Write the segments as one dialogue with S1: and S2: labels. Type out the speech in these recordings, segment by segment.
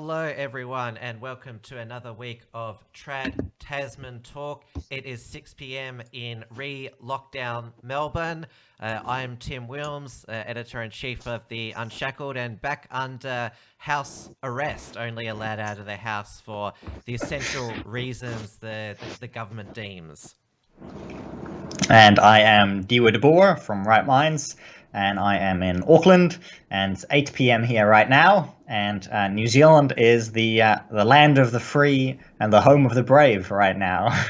S1: Hello, everyone, and welcome to another week of Trad Tasman Talk. It is 6 p.m. in re-lockdown Melbourne. I'm Tim Wilms, editor-in-chief of The Unshackled, and back under house arrest, only allowed out of the house for the essential reasons the government deems.
S2: And I am Dieuwe Boer from Right Minds, and I am in Auckland, and it's 8 p.m. here right now. And New Zealand is the land of the free and the home of the brave right now.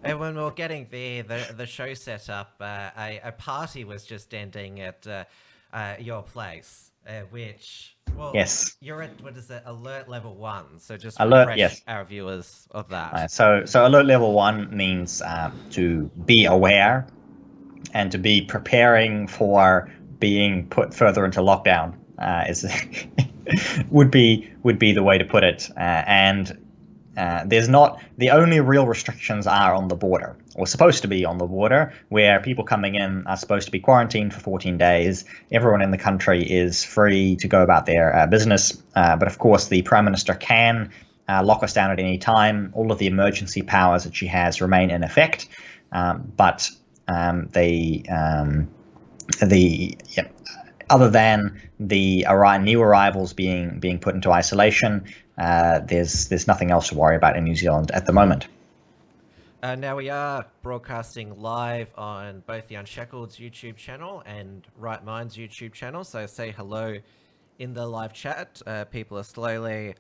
S1: And when we were getting the show set up, a party was just ending at your place, which, well,
S2: Yes.
S1: You're at, what is it, alert level 1, so just
S2: Alert,
S1: refresh
S2: yes.
S1: our viewers of that.
S2: So alert level 1 means to be aware and to be preparing for being put further into lockdown. would be the way to put it. There's not, the only real restrictions are on the border, or supposed to be on the border, where people coming in are supposed to be quarantined for 14 days. Everyone in the country is free to go about their business. But of course, the Prime Minister can lock us down at any time. All of the emergency powers that she has remain in effect. Other than the new arrivals being put into isolation, there's nothing else to worry about in New Zealand at the moment.
S1: Now we are broadcasting live on both the Unshackled's YouTube channel and Right Minds YouTube channel, so say hello in the live chat. People are slowly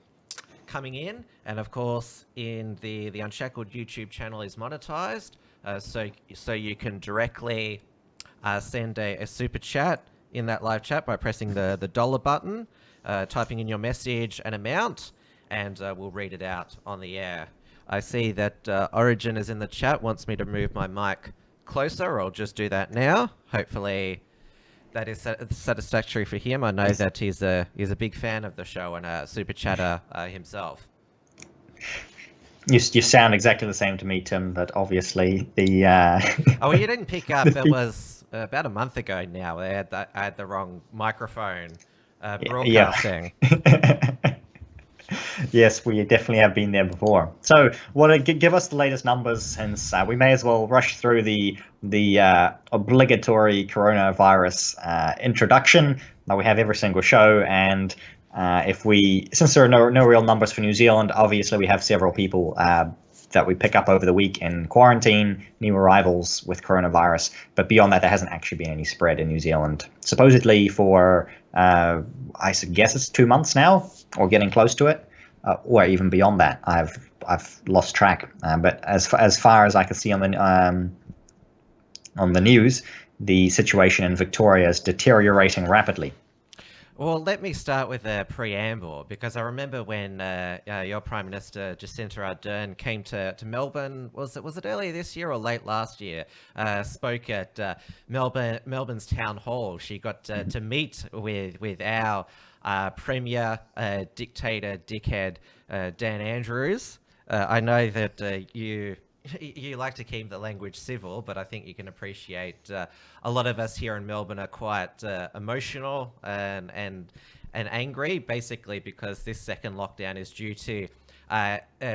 S1: coming in, and of course in the Unshackled YouTube channel is monetized, so you can directly send a super chat in that live chat by pressing the dollar button, typing in your message and amount, and we'll read it out on the air. I see that Origin is in the chat, wants me to move my mic closer. I'll just do that now. Hopefully that is satisfactory for him. I know that he's a big fan of the show and a super chatter himself.
S2: You sound exactly the same to me, Tim, but obviously the...
S1: Oh, you didn't pick up. It was about a month ago now. I had the wrong microphone broadcasting.
S2: Yeah. Yes, we definitely have been there before. So, give us the latest numbers, since we may as well rush through the obligatory coronavirus introduction that we have every single show. And since there are no real numbers for New Zealand, obviously we have several people that we pick up over the week in quarantine, new arrivals with coronavirus. But beyond that, there hasn't actually been any spread in New Zealand, supposedly for I guess it's 2 months now, or getting close to it, or even beyond that. I've lost track. But as far as I can see on the news, the situation in Victoria is deteriorating rapidly.
S1: Well, let me start with a preamble, because I remember when your Prime Minister, Jacinta Ardern, came to Melbourne, was it earlier this year or late last year, spoke at Melbourne's Town Hall. She got to meet with our Premier, dictator, dickhead, Dan Andrews. I know that you like to keep the language civil, but I think you can appreciate a lot of us here in Melbourne are quite emotional and angry, basically because this second lockdown is due to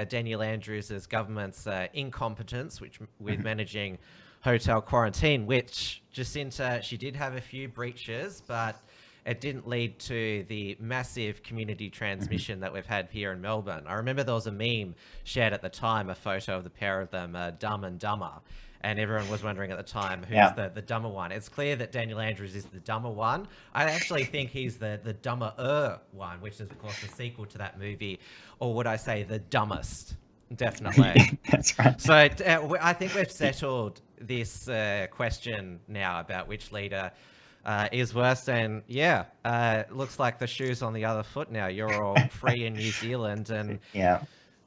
S1: Daniel Andrews' government's incompetence, with managing hotel quarantine, which Jacinta, she did have a few breaches, but it didn't lead to the massive community transmission that we've had here in Melbourne. I remember there was a meme shared at the time, a photo of the pair of them, Dumb and Dumber. And everyone was wondering at the time, who's the dumber one? It's clear that Daniel Andrews is the dumber one. I actually think he's the dumber one, which is, of course, the sequel to that movie. Or would I say the dumbest? Definitely.
S2: That's right.
S1: So I think we've settled this question now about which leader is worse. And looks like the shoe's on the other foot now. You're all free in New Zealand, and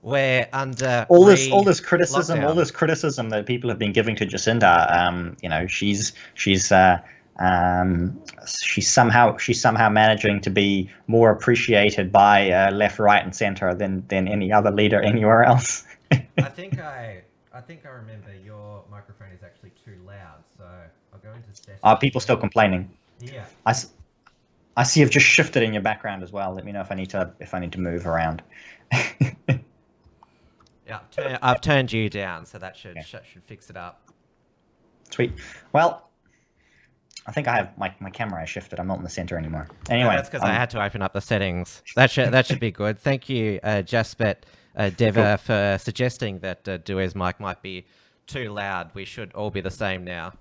S1: we're under
S2: all this criticism,
S1: lockdown.
S2: All this criticism that people have been giving to Jacinta. She's somehow managing to be more appreciated by left, right, and center than any other leader anywhere else.
S1: I think I remember your microphone is actually too loud, so I'll go into settings.
S2: Are people still complaining?
S1: Yeah.
S2: I see you've just shifted in your background as well. Let me know if I need to move around.
S1: Yeah, I've turned you down, so that should
S2: Okay.
S1: should fix it up.
S2: Sweet. Well, I think I have my camera has shifted. I'm not in the center anymore.
S1: No,
S2: Anyway,
S1: that's because I had to open up the settings. That should be good. Thank you, Jaspet Deva, for suggesting that Dieuwe's mic might be too loud. We should all be the same now.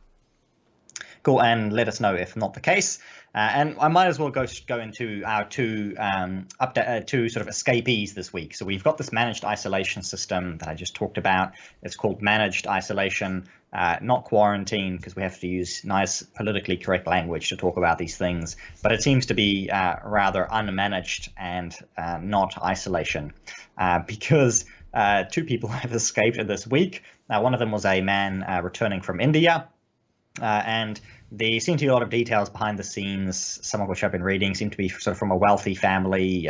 S2: cool, and let us know if not the case. And I might as well go into our two sort of escapees this week. So we've got this managed isolation system that I just talked about. It's called managed isolation, not quarantine, because we have to use nice politically correct language to talk about these things. But it seems to be rather unmanaged and not isolation, because two people have escaped this week. One of them was a man returning from India. And there seem to be a lot of details behind the scenes, some of which I've been reading, seem to be sort of from a wealthy family,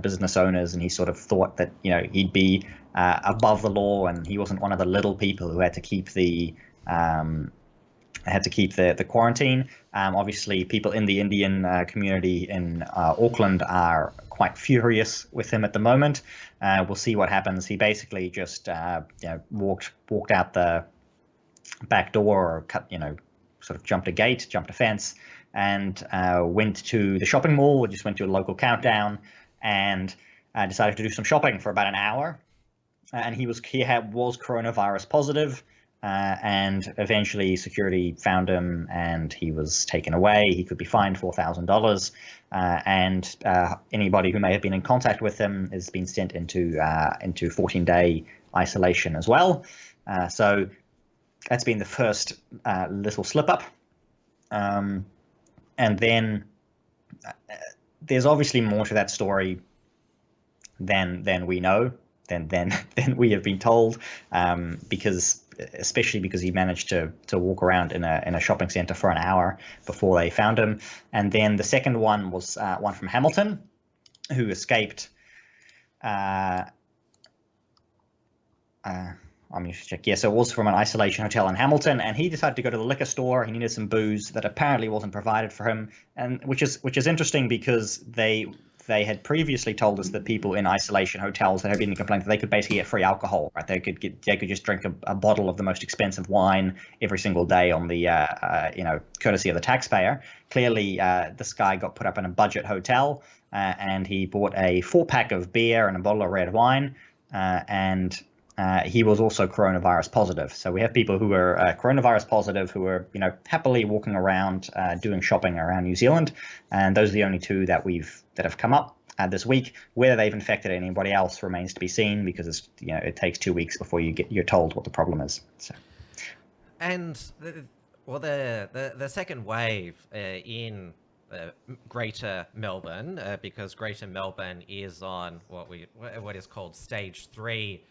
S2: business owners, and he sort of thought that, he'd be above the law, and he wasn't one of the little people who had to keep the quarantine. Obviously, people in the Indian community in Auckland are quite furious with him at the moment. We'll see what happens. He basically just walked out the back door, or sort of jumped a fence, and went to the shopping mall, or just went to a local countdown, and decided to do some shopping for about an hour. And he was coronavirus positive, and eventually security found him, and he was taken away. He could be fined $4,000, and anybody who may have been in contact with him has been sent into 14-day isolation as well. So that's been the first little slip up. And then there's obviously more to that story than we know, than we have been told, especially because he managed to walk around in a shopping center for an hour before they found him. And then the second one was one from Hamilton, who escaped. I'm going to check. Yeah, so it was from an isolation hotel in Hamilton, and he decided to go to the liquor store. He needed some booze that apparently wasn't provided for him, and which is interesting, because they had previously told us that people in isolation hotels that had been complaining that they could basically get free alcohol, right? They could just drink a bottle of the most expensive wine every single day on the courtesy of the taxpayer. Clearly, this guy got put up in a budget hotel, and he bought a 4-pack of beer and a bottle of red wine, and he was also coronavirus positive. So we have people who are coronavirus positive who are, happily walking around doing shopping around New Zealand, and those are the only two that have come up this week. Whether they've infected anybody else remains to be seen, because it takes 2 weeks before you're told what the problem is. So,
S1: and the second wave in Greater Melbourne, because Greater Melbourne is on what is called stage 3.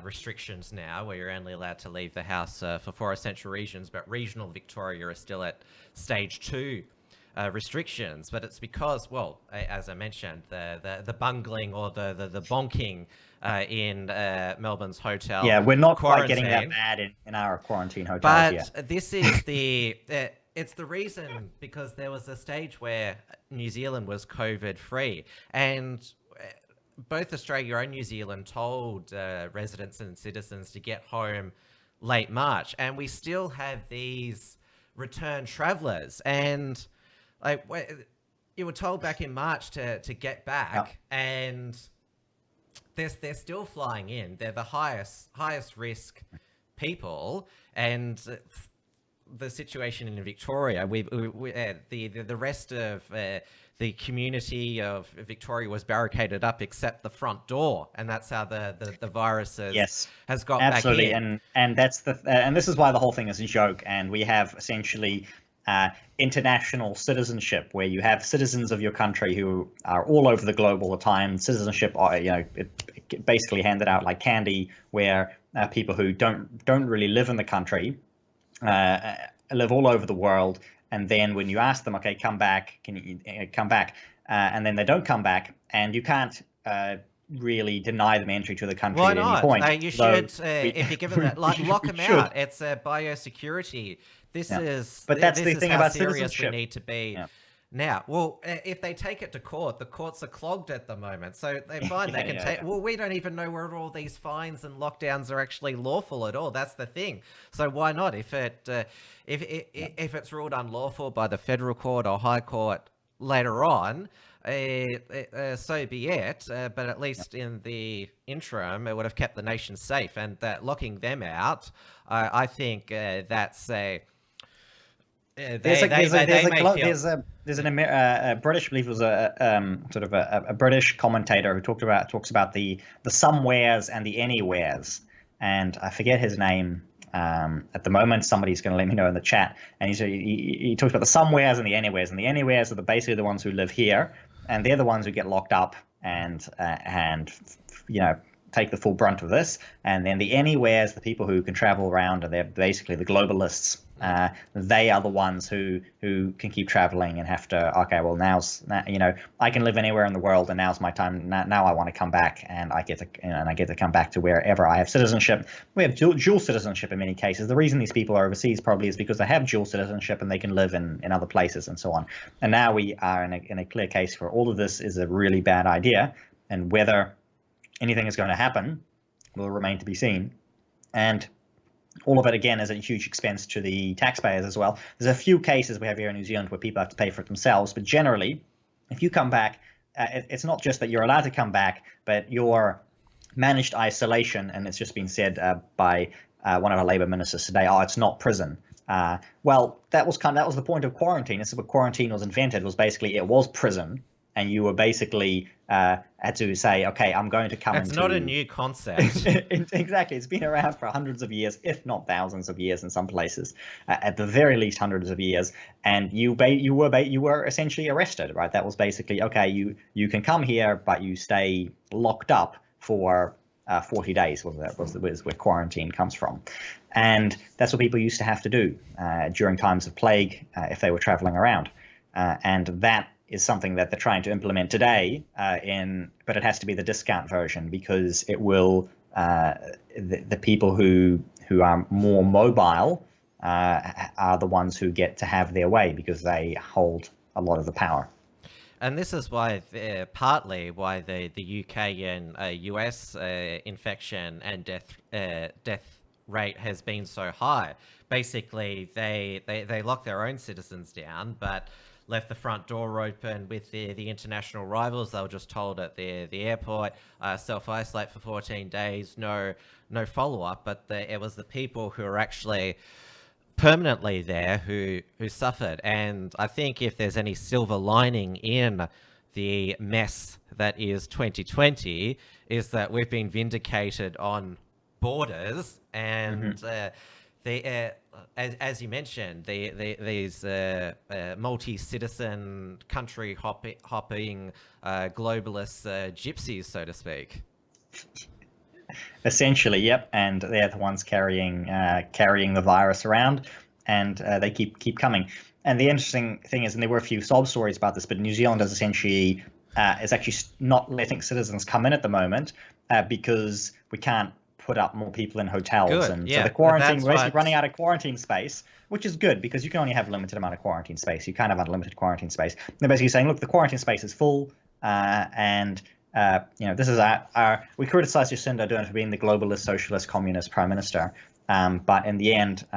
S1: Restrictions now, where you're only allowed to leave the house for 4 essential regions, but regional Victoria are still at stage 2 restrictions. But it's because, well, as I mentioned, the bungling or the bonking in Melbourne's hotel.
S2: Yeah, we're not
S1: quarantine.
S2: quite getting that bad in our quarantine hotels yet.
S1: But this is it's the reason, because there was a stage where New Zealand was COVID free, and both Australia and New Zealand told residents and citizens to get home late March, and we still have these return travellers. And you were told back in March to get back, and they're still flying in. They're the highest risk people, and the situation in Victoria, the rest of the community of Victoria was barricaded up except the front door, and that's how the virus has got
S2: absolutely.
S1: back in.
S2: And that's and this is why the whole thing is a joke. And we have essentially international citizenship, where you have citizens of your country who are all over the globe all the time. Citizenship, it basically handed out like candy, where people who don't really live in the country live all over the world. And then when you ask them, okay, come back, can you come back? And then they don't come back, and you can't really deny them entry to the country
S1: Why
S2: at
S1: not?
S2: any point.
S1: You should, if you give them that, lock them out. It's biosecurity. This is,
S2: but that's
S1: this
S2: the
S1: is
S2: thing
S1: how
S2: about
S1: serious
S2: citizenship.
S1: we need to be.
S2: Yeah.
S1: Now, well, if they take it to court, the courts are clogged at the moment. So they find they
S2: Yeah,
S1: can
S2: yeah,
S1: take.
S2: yeah.
S1: Well, we don't even know where all these fines and lockdowns are actually lawful at all. That's the thing. So why not?
S2: Yeah.
S1: If it's ruled unlawful by the federal court or high court later on, so be it. But at least in the interim, it would have kept the nation safe. And locking them out, I think that's a.
S2: There's a there's a
S1: They
S2: there's a
S1: may feel.
S2: there's a British, I believe it was a sort of a British commentator who talks about the somewheres and the anywheres, and I forget his name at the moment. Somebody's going to let me know in the chat. And he talks about the somewheres and the anywheres, and the anywheres are basically the ones who live here, and they're the ones who get locked up and you know, take the full brunt of this. And then the anywheres, the people who can travel around, and they're basically the globalists. They are the ones who can keep traveling and have to. Okay, well you know, I can live anywhere in the world, and now's my time. Now I want to come back, and I get to, you know, and I get to come back to wherever I have citizenship. We have dual citizenship in many cases. The reason these people are overseas probably is because they have dual citizenship and they can live in other places and so on. And now we are in a clear case where all of this is a really bad idea, and whether anything is going to happen will remain to be seen. And all of it, again, is a huge expense to the taxpayers as well. There's a few cases we have here in New Zealand where people have to pay for it themselves, but generally, if you come back, it's not just that you're allowed to come back, but you're managed isolation, and it's just been said by one of our Labour ministers today, oh, it's not prison. Well, that was the point of quarantine. This is what quarantine was invented, was basically it was prison, and you were basically had to say, okay, I'm going to come into...
S1: It's not a new concept.
S2: Exactly. It's been around for hundreds of years, if not thousands of years in some places, at the very least hundreds of years. And you were essentially arrested, right? That was basically, okay, you can come here, but you stay locked up for 40 days, was where quarantine comes from. And that's what people used to have to do during times of plague if they were traveling around. And that is something that they're trying to implement today but it has to be the discount version, because it will the people who are more mobile are the ones who get to have their way, because they hold a lot of the power.
S1: And this is why, partly why the UK and US infection and death rate has been so high. Basically, they lock their own citizens down, but left the front door open with the international arrivals. They were just told at the airport, self-isolate for 14 days, no follow-up. But it was the people who are actually permanently there who suffered. And I think if there's any silver lining in the mess that is 2020, is that we've been vindicated on borders, and as you mentioned, these multi-citizen, country hopping globalist gypsies, so to speak.
S2: Essentially, yep. And they're the ones carrying the virus around, and they keep coming. And the interesting thing is, and there were a few sob stories about this, but New Zealand is essentially is actually not letting citizens come in at the moment because we can't put up more people in hotels.
S1: Good.
S2: And
S1: yeah,
S2: so the quarantine, we're basically running out of quarantine space, which is good, because you can only have a limited amount of quarantine space. You can't have unlimited quarantine space. They're basically saying, look, the quarantine space is full, and you know, this is we criticise Jacinda Ardern for being the globalist, socialist, communist prime minister, but in the end,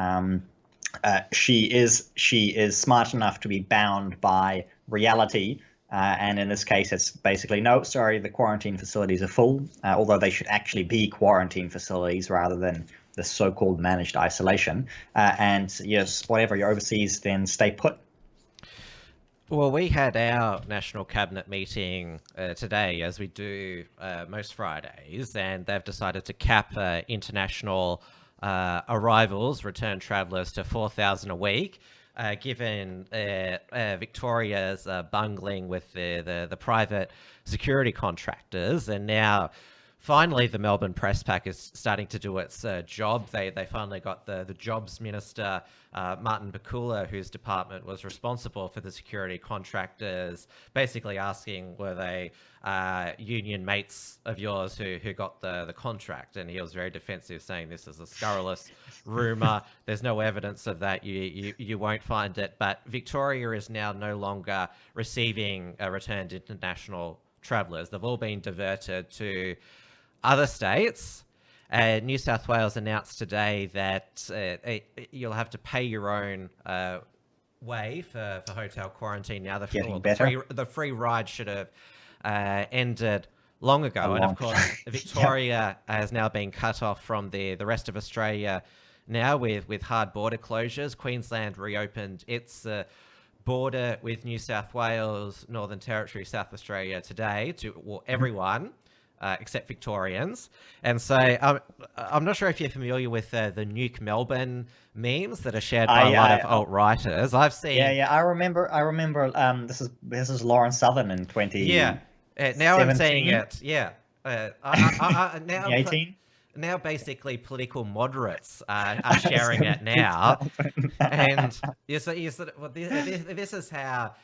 S2: she is smart enough to be bound by reality. And in this case, it's basically, no, sorry, the quarantine facilities are full, although they should actually be quarantine facilities rather than the so-called managed isolation. And yes, whatever, you're overseas, then stay put.
S1: Well, we had our National Cabinet meeting today, as we do most Fridays, and they've decided to cap international arrivals, return travellers, to 4,000 a week. Given Victoria's bungling with the private security contractors, and now finally, the Melbourne Press Pack is starting to do its job. They finally got the Jobs Minister, Martin Bakula, whose department was responsible for the security contractors, basically asking, were they union mates of yours who got the contract? And he was very defensive, saying this is a scurrilous rumour. There's no evidence of that. You won't find it. But Victoria is now no longer receiving returned international travellers. They've all been diverted to other states. New South Wales announced today that you'll have to pay your own way for hotel quarantine now. The free ride should have ended long ago. And of course, Victoria has now been cut off from the rest of Australia now with hard border closures. Queensland reopened its border with New South Wales, Northern Territory, South Australia today to everyone. Except Victorians. And so I'm not sure if you're familiar with the Nuke Melbourne memes that are shared by a lot of alt-righters. I've seen...
S2: Yeah, I remember, this is Lauren Southern in 20...
S1: Yeah, now I'm seeing it, yeah. Now
S2: 18?
S1: Now basically political moderates are sharing it now. And this is how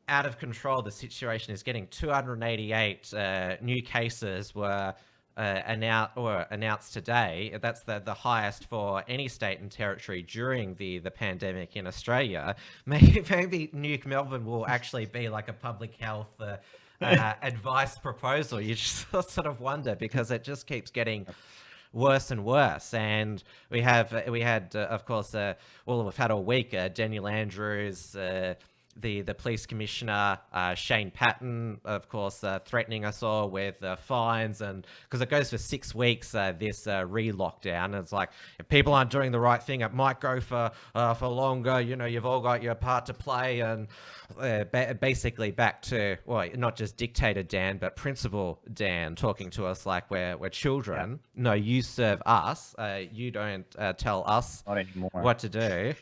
S1: out of control the situation is getting. 288 new cases were announced today. That's the highest for any state and territory during the pandemic in Australia. Maybe Nuke Melbourne will actually be like a public health advice proposal. You just sort of wonder, because it just keeps getting worse and worse. And we had of course, we've had all week Daniel Andrews, the police commissioner, Shane Patton, of course, threatening us all with fines, and because it goes for 6 weeks, this re-lockdown. It's like, if people aren't doing the right thing, it might go for longer. You know, you've all got your part to play, and basically back to, well, not just dictator Dan, but principal Dan talking to us like we're children. Yeah. No, you serve us. You don't tell us what to do.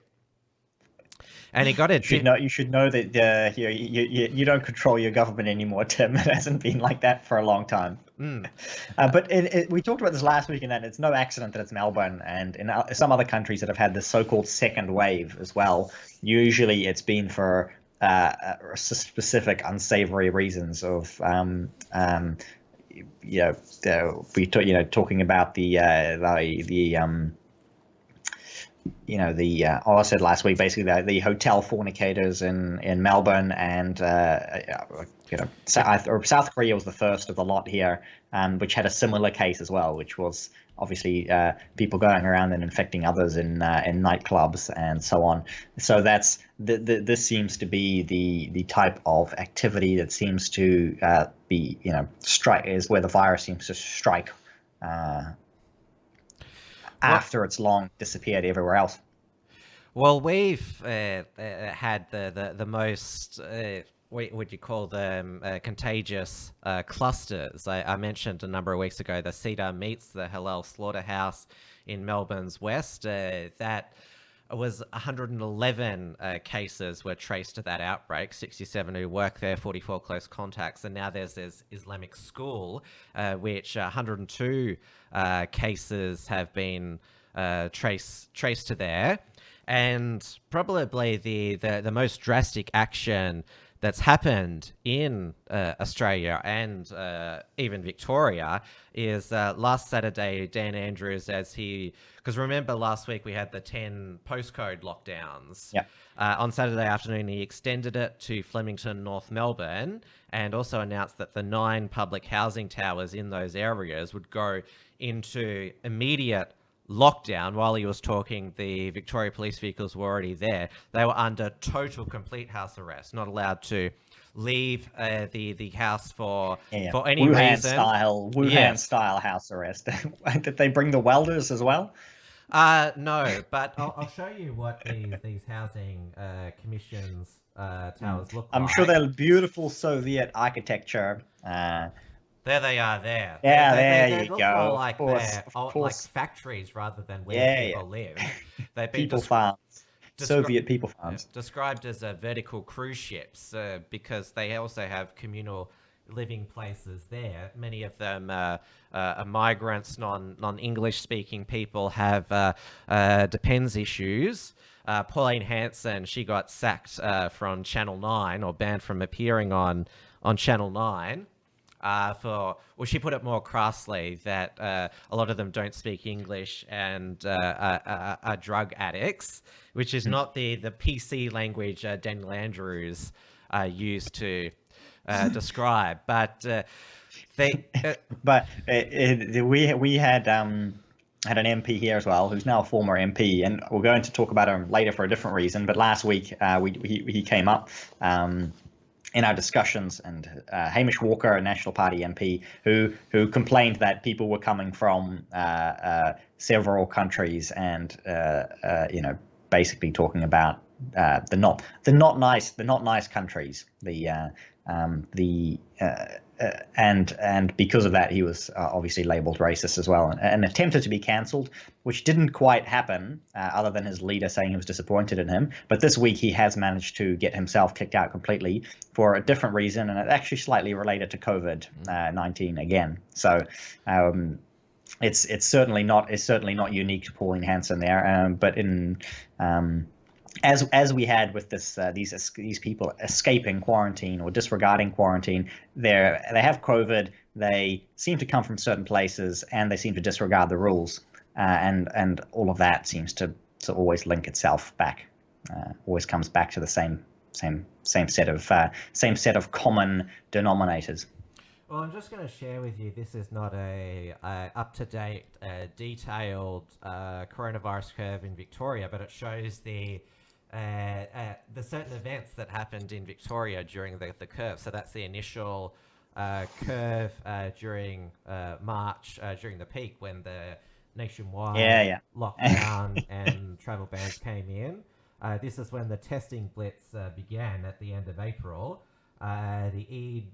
S1: And he got it.
S2: You should know that you don't control your government anymore, Tim. It hasn't been like that for a long time. But we talked about this last week, and that it's no accident that it's Melbourne and in some other countries that have had this so-called second wave as well. Usually, it's been for specific unsavory reasons of talking about I said last week, basically the hotel fornicators in Melbourne, and South Korea was the first of the lot here, which had a similar case as well, which was obviously people going around and infecting others in nightclubs and so on. So that's this seems to be the type of activity that seems to be is where the virus seems to strike. After it's long disappeared everywhere else.
S1: Well, we've had the most, what would you call them, contagious clusters. I mentioned a number of weeks ago the Cedar Meats, the halal slaughterhouse in Melbourne's west. That was 111 cases were traced to that outbreak, 67 who work there, 44 close contacts. And now there's this Islamic school, which 102 cases have been traced to there. And probably the most drastic action that's happened in Australia and even Victoria is last Saturday, Dan Andrews, because remember last week we had the 10 postcode lockdowns.
S2: Yeah.
S1: On Saturday afternoon, he extended it to Flemington, North Melbourne, and also announced that the 9 public housing towers in those areas would go into immediate lockdown. While he was talking, the Victoria police vehicles were already there. They were under total, complete house arrest, not allowed to leave the house for any reason.
S2: Wuhan style house arrest. Did they bring the welders as well?
S1: No, but I'll show you what these housing commissions towers look like.
S2: I'm sure they're beautiful Soviet architecture.
S1: There they are there.
S2: Yeah,
S1: they
S2: you go.
S1: More like like factories rather than where people live. They've been
S2: people farms. Soviet people farms.
S1: Described as vertical cruise ships because they also have communal living places there. Many of them are migrants, non-English speaking people, have depends issues. Pauline Hanson, she got sacked from Channel 9, or banned from appearing on Channel 9. She put it more crassly that a lot of them don't speak English and are drug addicts, which is not the PC language Daniel Andrews used to describe. But
S2: we had an MP here as well, who's now a former MP, and we're going to talk about him later for a different reason. But last week he came up in our discussions, and Hamish Walker, a National Party MP, who complained that people were coming from several countries, and basically talking about the not nice countries, and because of that, he was obviously labelled racist as well, and attempted to be cancelled, which didn't quite happen, other than his leader saying he was disappointed in him. But this week he has managed to get himself kicked out completely for a different reason, and it's actually slightly related to COVID-19 again. So it's certainly not unique to Pauline Hanson there, but in as we had with these people escaping quarantine or disregarding quarantine, they have COVID. They seem to come from certain places, and they seem to disregard the rules, and all of that seems to always link itself back. Always comes back to the same set of common denominators.
S1: Well, I'm just going to share with you, this is not a up-to-date, detailed coronavirus curve in Victoria, but it shows the certain events that happened in Victoria during the curve. So that's the initial curve during March, during the peak when the nationwide lockdown and travel bans came in. This is when the testing blitz began at the end of April. The Eid,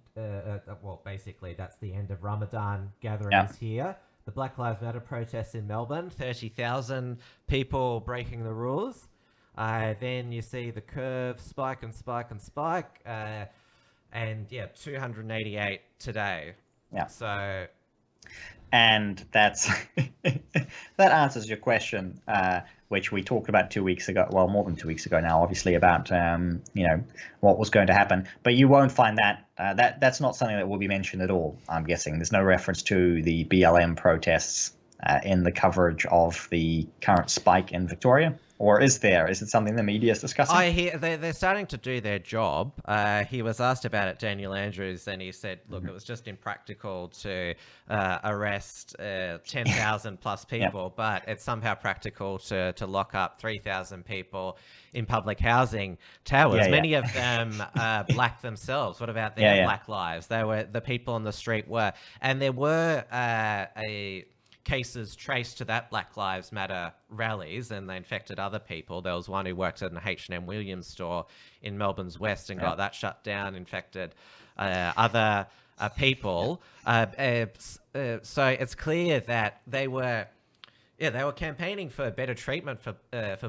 S1: basically that's the end of Ramadan gatherings here. The Black Lives Matter protests in Melbourne, 30,000 people breaking the rules. Then you see the curve spike and spike and spike, and 288 today.
S2: Yeah.
S1: So,
S2: and that's that answers your question, which we talked about 2 weeks ago. Well, more than 2 weeks ago now, obviously, about what was going to happen. But you won't find that that's not something that will be mentioned at all. I'm guessing there's no reference to the BLM protests in the coverage of the current spike in Victoria. Or is there? Is it something the media is discussing?
S1: I hear they're starting to do their job. He was asked about it, Daniel Andrews, and he said, look, it was just impractical to arrest 10,000 plus people, but it's somehow practical to lock up 3,000 people in public housing towers. Many of them are black themselves. What about their black lives? They were, the people on the street were. And there were cases traced to that Black Lives Matter rallies, and they infected other people. There was one who worked at an H&M Williams store in Melbourne's West and got that shut down, infected other people. So it's clear that they were campaigning for better treatment for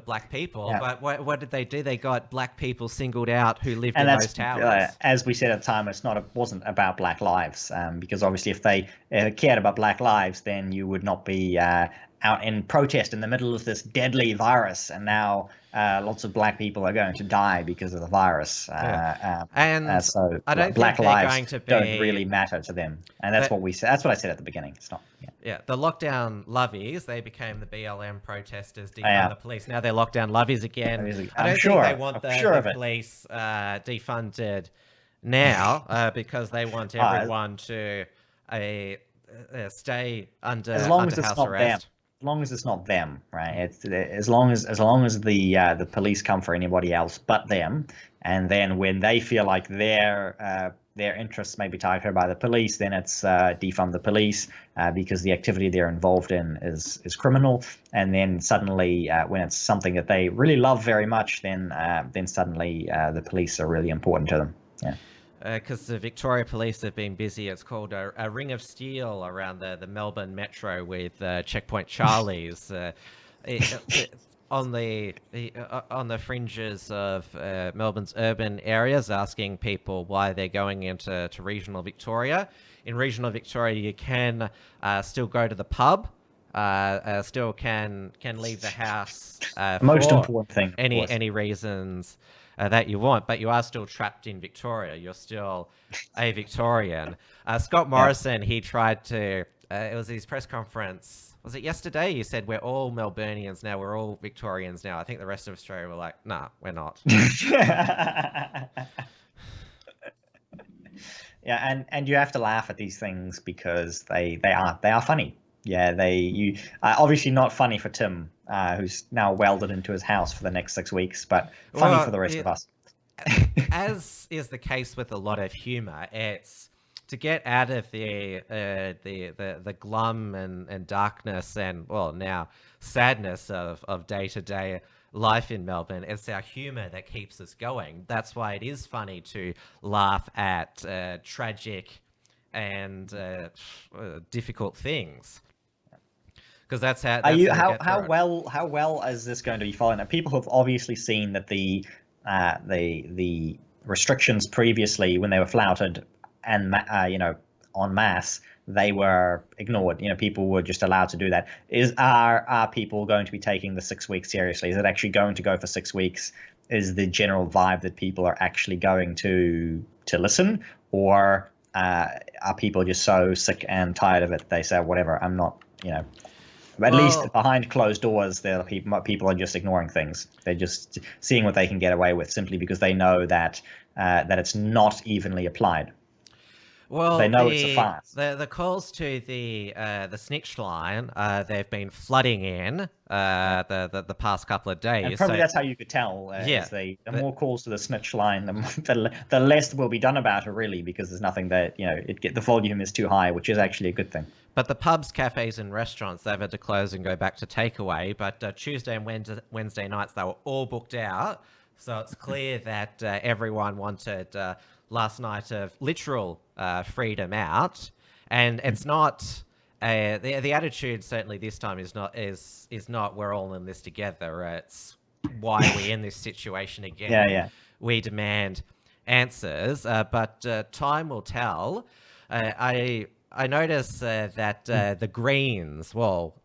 S1: black people. But what did they do? They got black people singled out who lived in those towers.
S2: As we said at the time, wasn't about black lives, because obviously if they cared about black lives, then you would not be out in protest in the middle of this deadly virus. And now lots of black people are going to die because of the virus. And so I don't black think lives going to be, don't really matter to them. And that's what we said. That's what I said at the beginning. It's not.
S1: Yeah, the lockdown lovies, they became the BLM protesters, defund the police. Now they're lockdown lovies again. I don't think they want the police defunded now because they want everyone to stay under house arrest.
S2: As long as it's not them, right? As long as the police come for anybody else but them, and then when they feel like their interests may be targeted by the police, then it's defund the police because the activity they're involved in is criminal. And then suddenly, when it's something that they really love very much, then suddenly the police are really important to them. Yeah.
S1: Because the Victoria Police have been busy. It's called a ring of steel around the Melbourne Metro with Checkpoint Charlies. on the fringes of Melbourne's urban areas, asking people why they're going into regional Victoria. In regional Victoria, you can still go to the pub, still can leave the house
S2: The most
S1: for
S2: important thing, of course.
S1: any reasons that you want, but you are still trapped in Victoria. You're still a Victorian. Scott Morrison, he tried to. It was his press conference. Was it yesterday? You said we're all Melburnians now. We're all Victorians now. I think the rest of Australia were like, nah, we're not.
S2: Yeah, and you have to laugh at these things because they are funny. Yeah, you obviously not funny for Tim, who's now welded into his house for the next 6 weeks, but funny for the rest of us.
S1: As is the case with a lot of humor, it's to get out of the glum and darkness and, well, now sadness of day-to-day life in Melbourne. It's our humor that keeps us going. That's why it is funny to laugh at tragic and difficult things. Because that's how.
S2: How well is this going to be followed? Now, people have obviously seen that the restrictions previously, when they were flouted and en masse, they were ignored. People were just allowed to do that. Are people going to be taking the 6 weeks seriously? Is it actually going to go for 6 weeks? Is the general vibe that people are actually going to listen, or are people just so sick and tired of it they say, whatever, I'm not, At least behind closed doors, people are just ignoring things. They're just seeing what they can get away with simply because they know that it's not evenly applied.
S1: Well,
S2: they know it's a farce.
S1: The calls to the snitch line, they've been flooding in the past couple of days.
S2: And probably that's how you could tell. The more calls to the snitch line, the less will be done about it, really, because there's nothing that the volume is too high, which is actually a good thing.
S1: But the pubs, cafes, and restaurants, they've had to close and go back to takeaway. But Tuesday and Wednesday nights, they were all booked out. So it's clear that everyone wanted last night of literal freedom out. And it's not the attitude certainly this time is not we're all in this together. It's why are we in this situation again?
S2: Yeah.
S1: We demand answers, but time will tell. I noticed that the Greens,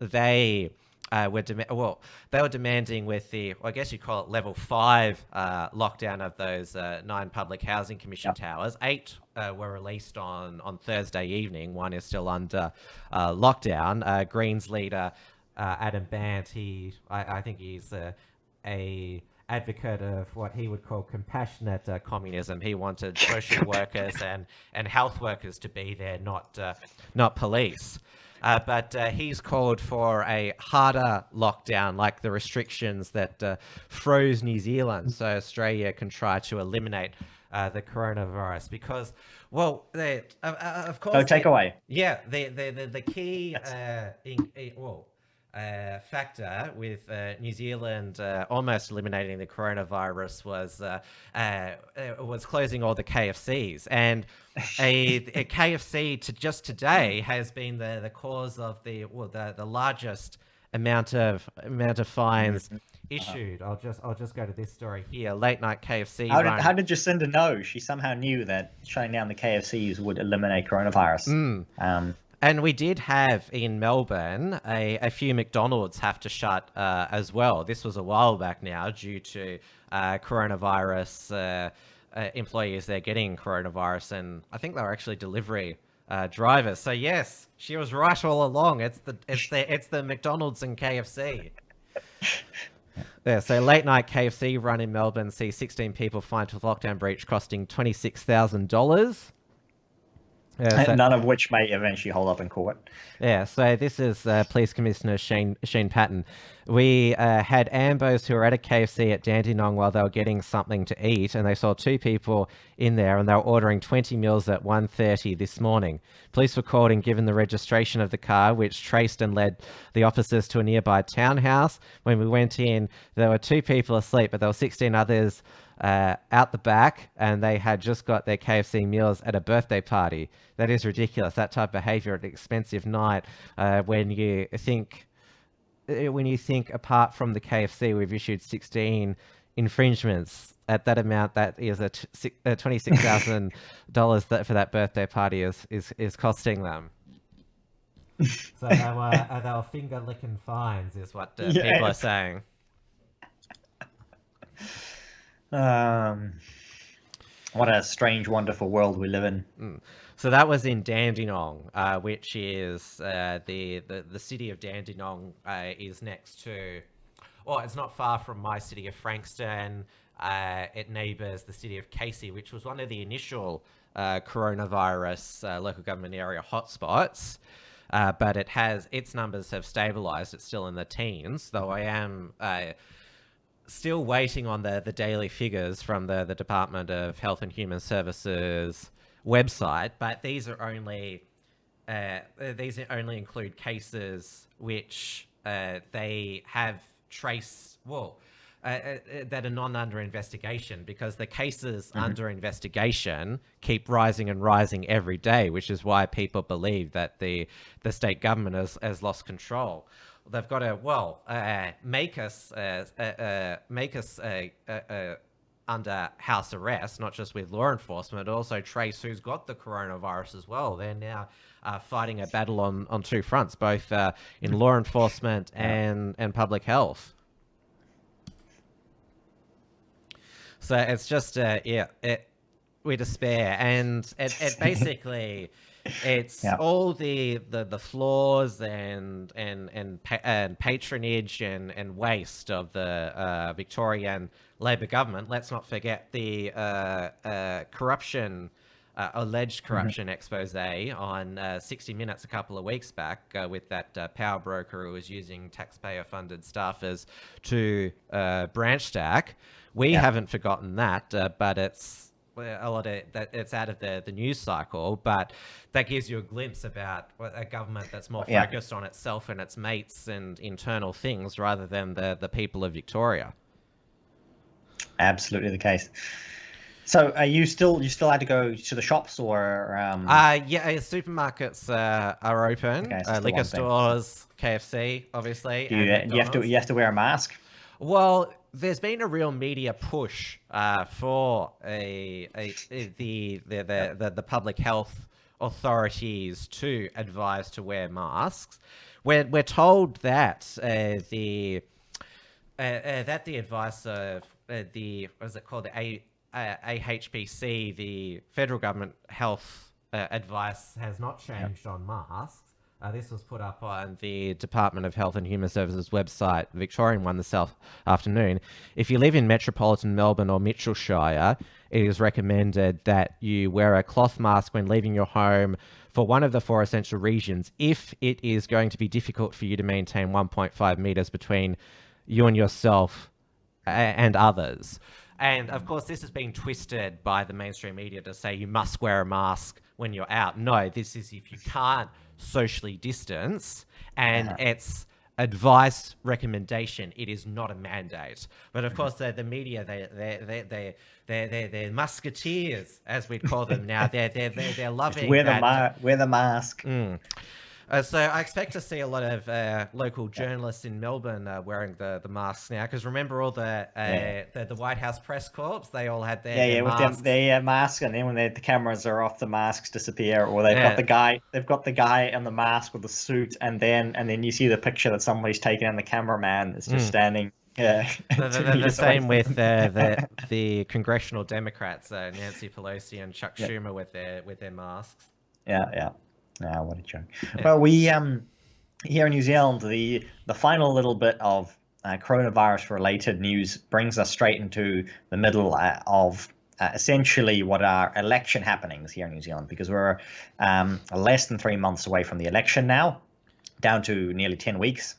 S1: they were demanding with the, I guess you'd call it level 5 lockdown of those 9 public housing commission towers. 8 were released on Thursday evening. 1 is still under lockdown. Greens leader Adam Bandt, I think he's a advocate of what he would call compassionate communism. He wanted social workers and health workers to be there, not police. But he's called for a harder lockdown, like the restrictions that froze New Zealand, so Australia can try to eliminate the coronavirus. Because, of course,
S2: takeaway.
S1: Yeah, the key factor with New Zealand almost eliminating the coronavirus was closing all the KFCs, and a KFC just today has been the cause of the largest amount of fines issued. I'll just go to this story here. Late night KFC.
S2: How did Jacinda know? She somehow knew that shutting down the KFCs would eliminate coronavirus.
S1: And we did have in Melbourne a few McDonald's have to shut as well. This was a while back now due to coronavirus employees there getting coronavirus, and I think they were actually delivery drivers. So yes, she was right all along. It's the McDonald's and KFC. Yeah, so late night KFC run in Melbourne sees 16 people fined for lockdown breach costing $26,000.
S2: None of which may eventually hold up in court.
S1: Yeah, so this is Police Commissioner Shane Patton. We had ambos who were at a KFC at Dandenong while they were getting something to eat, and they saw 2 people in there, and they were ordering 20 meals at 1:30 this morning. Police were called and given the registration of the car, which traced and led the officers to a nearby townhouse. When we went in, there were 2 people asleep, but there were 16 others out the back, and they had just got their KFC meals at a birthday party. That is ridiculous. That type of behavior at an expensive night when you think when you think apart from the KFC, we've issued 16 infringements at that amount. That is $26,000 that for that birthday party is costing them. So they were finger licking fines, is what people are saying.
S2: What a strange, wonderful world we live in.
S1: So that was in Dandenong, which is the city of Dandenong is next to, well, it's not far from my city of Frankston. It neighbours the city of Casey, which was one of the initial coronavirus local government area hotspots. But its numbers have stabilised. It's still in the teens, though I am still waiting on the daily figures from the Department of Health and Human Services website. But these only include cases which they have traced, that are not under investigation, because the cases under investigation keep rising and rising every day, which is why people believe that the state government has lost control. They've got to make us under house arrest, not just with law enforcement, but also trace who's got the coronavirus as well. They're now fighting a battle on two fronts, both in law enforcement and public health. So it's just we despair, and it basically it's all the flaws and patronage and waste of the Victorian Labor government. Let's not forget the alleged corruption expose on 60 Minutes a couple of weeks back with that power broker who was using taxpayer-funded staffers to branch stack. We haven't forgotten that, but it's a lot of that. It's out of the news cycle, but that gives you a glimpse about a government that's more focused on itself and its mates and internal things rather than the people of Victoria.
S2: Absolutely the case. So, you still had to go to the shops, or?
S1: Supermarkets are open. Okay, liquor stores, KFC, obviously.
S2: Do you have to wear a mask?
S1: Well, there's been a real media push for the public health authorities to advise to wear masks. We're told that the advice of the AHPC, the federal government health advice, has not changed on masks. This was put up on the Department of Health and Human Services website, the Victorian one, this afternoon. If you live in metropolitan Melbourne or Mitchellshire, it is recommended that you wear a cloth mask when leaving your home for one of the 4 essential regions if it is going to be difficult for you to maintain 1.5 metres between you and yourself and others. And of course, this has been twisted by the mainstream media to say you must wear a mask when you're out. No, this is if you can't socially distance, and it's advice, recommendation. It is not a mandate. But of course, the media, they're musketeers, as we'd call them now. They're loving
S2: wear the mask.
S1: So I expect to see a lot of local journalists in Melbourne wearing the masks now, because remember all the White House press corps, they all had their masks.
S2: With their mask, and then when the cameras are off, the masks disappear, or they've got the guy in the mask with the suit, and then you see the picture that somebody's taken, and the cameraman is just standing.
S1: The same with the congressional Democrats, Nancy Pelosi and Chuck Schumer with their masks.
S2: Ah, what a joke. Well, we here in New Zealand, the final little bit of coronavirus related news brings us straight into the middle of essentially what are election happenings here in New Zealand, because we're less than 3 months away from the election now, down to nearly 10 weeks.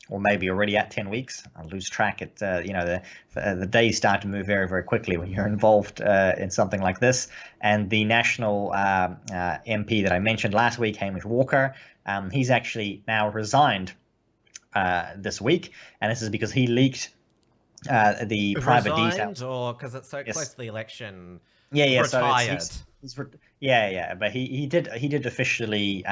S2: Or maybe already at 10 weeks. I lose track. The days start to move very, very quickly when you're involved in something like this. And the national MP that I mentioned last week, Hamish Walker, he's actually now resigned this week, and this is because he leaked the private details.
S1: Or because it's so close to the election.
S2: Retired.
S1: So
S2: but he did officially.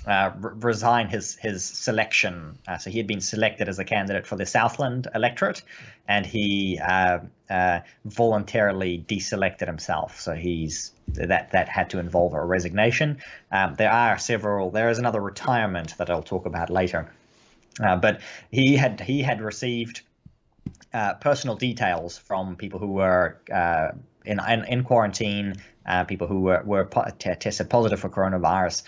S2: resign his selection. So he had been selected as a candidate for the Southland electorate, and he voluntarily deselected himself. So that had to involve a resignation. There is another retirement that I'll talk about later, but he had received personal details from people who were in quarantine, people who were tested positive for coronavirus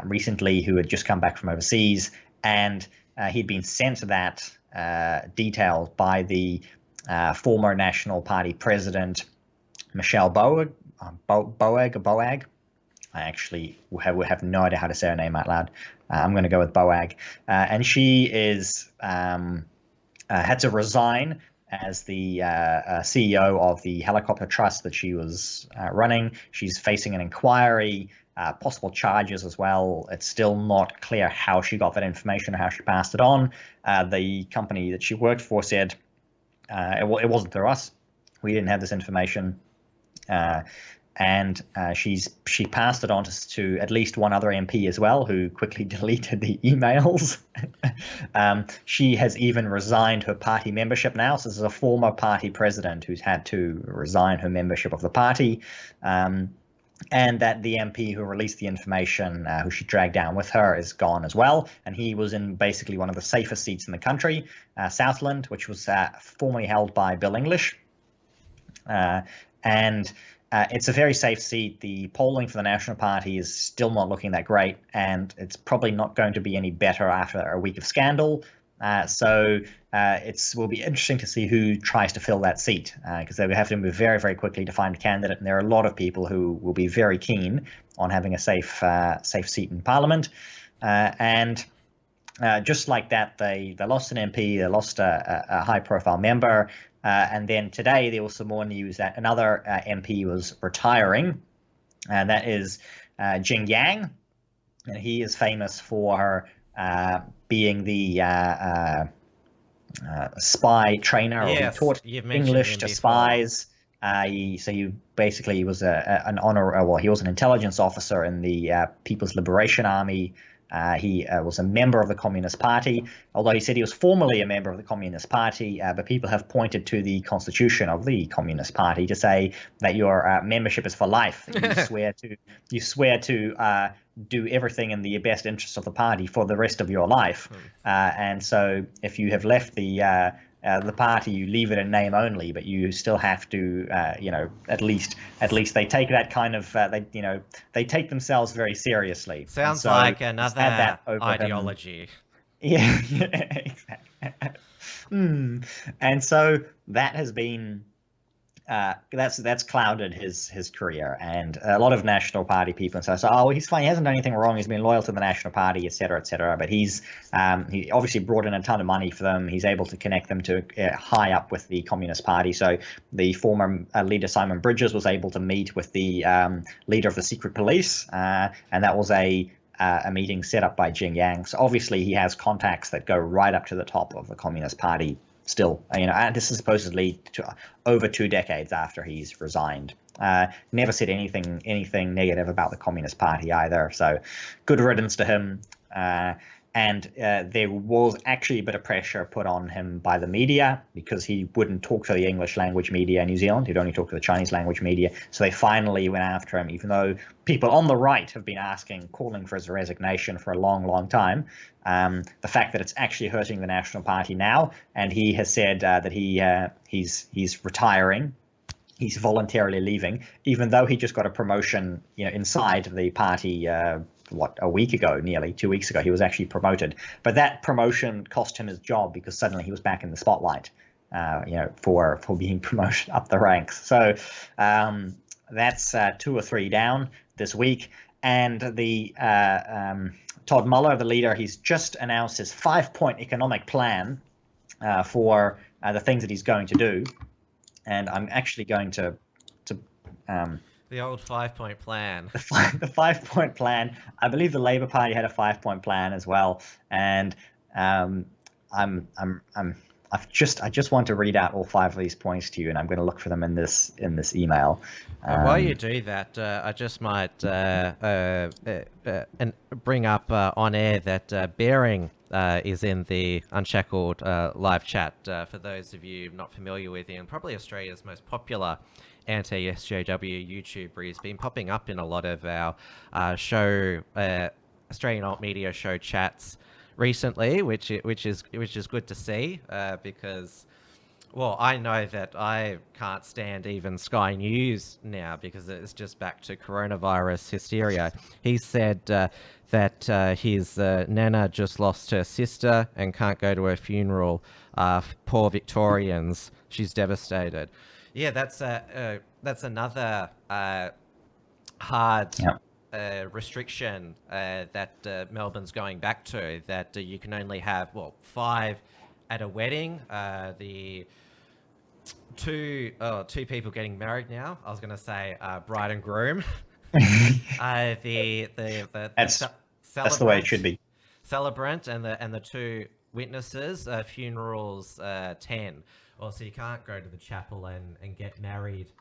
S2: recently, who had just come back from overseas, and he'd been sent that details by the former National Party president, Michelle Boag. I actually have no idea how to say her name out loud. I'm going to go with Boag, and she is had to resign as the CEO of the helicopter trust that she was running. She's facing an inquiry, possible charges as well. It's still not clear how she got that information or how she passed it on. The company that she worked for said it wasn't through us. We didn't have this information. And she passed it on to at least one other MP as well, who quickly deleted the emails. She has even resigned her party membership now. So this is a former party president who's had to resign her membership of the party. And that the MP who released the information, who she dragged down with her, is gone as well. And he was in basically one of the safest seats in the country, Southland, which was formerly held by Bill English. It's a very safe seat. The polling for the National Party is still not looking that great, and it's probably not going to be any better after a week of scandal. So it will be interesting to see who tries to fill that seat, because they will have to move very, very quickly to find a candidate, and there are a lot of people who will be very keen on having a safe seat in Parliament. Just like that, they lost an MP, they lost a high-profile member. And then today there was some more news that another MP was retiring, and that is Jing Yang. And he is famous for being the spy trainer, or he taught English to spies. He was he was an intelligence officer in the People's Liberation Army. He was a member of the Communist Party, although he said he was formerly a member of the Communist Party, but people have pointed to the constitution of the Communist Party to say that your membership is for life. You swear to do everything in the best interest of the party for the rest of your life. And so if you have left the party, you leave it in name only, but you still have to, at least they take that kind of, they take themselves very seriously.
S1: Sounds like another ideology.
S2: Yeah, exactly. And so that has been, that's clouded his career, and a lot of National Party people say, he's fine, he hasn't done anything wrong, he's been loyal to the National Party, etc., etc. But he obviously brought in a ton of money for them. He's able to connect them to high up with the Communist Party. So the former leader Simon Bridges was able to meet with the leader of the secret police, and that was a meeting set up by Jing Yang. So obviously he has contacts that go right up to the top of the Communist Party. Still, and this is supposedly over 2 decades after he's resigned. Never said anything negative about the Communist Party either. So, good riddance to him. And there was actually a bit of pressure put on him by the media, because he wouldn't talk to the English language media in New Zealand. He'd only talk to the Chinese language media. So they finally went after him, even though people on the right have been calling for his resignation for a long, long time. The fact that it's actually hurting the National Party now, and he has said that he's retiring. He's voluntarily leaving, even though he just got a promotion, inside the party. A week ago, nearly 2 weeks ago, he was actually promoted. But that promotion cost him his job, because suddenly he was back in the spotlight, for being promoted up the ranks. So that's 2 or 3 down this week. And the Todd Muller, the leader, he's just announced his 5-point economic plan for the things that he's going to do. And I'm actually going to
S1: the old 5-point plan.
S2: The 5-point plan. I believe the Labour Party had a 5-point plan as well, and I'm I just want to read out all 5 of these points to you, and I'm going to look for them in this email.
S1: While you do that, I just might and bring up on air that Bearing is in the Unshackled live chat. For those of you not familiar with him, probably Australia's most popular anti-SJW YouTuber. He's been popping up in a lot of our Australian alt media show chats recently, which is good to see, because, well, I know that I can't stand even Sky News now because it's just back to coronavirus hysteria. He said that his nana just lost her sister and can't go to her funeral. Poor Victorians, she's devastated. Yeah, that's another hard restriction that Melbourne's going back to, that you can only have, 5 at a wedding. The two people getting married now. I was going to say bride and groom. That's
S2: the way it should be.
S1: Celebrant and the 2 witnesses. Funerals 10. Also, you can't go to the chapel and get married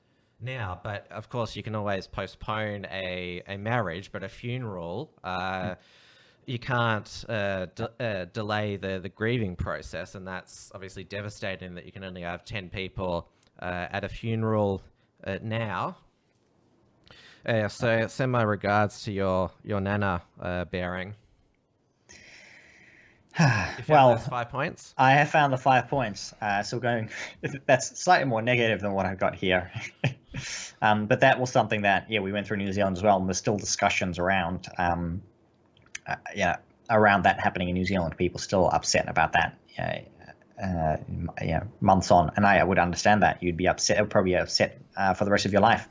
S1: now, but of course you can always postpone a marriage, but a funeral, you can't delay the grieving process, and that's obviously devastating that you can only have 10 people at a funeral now. So send my regards to your nana, Bearing. You found those 5 points?
S2: I have found the 5 points. So that's slightly more negative than what I've got here. But that was something that, we went through New Zealand as well, and there's still discussions around, around that happening in New Zealand. People still upset about that, months on, and I would understand that. You'd be upset, probably upset for the rest of your life.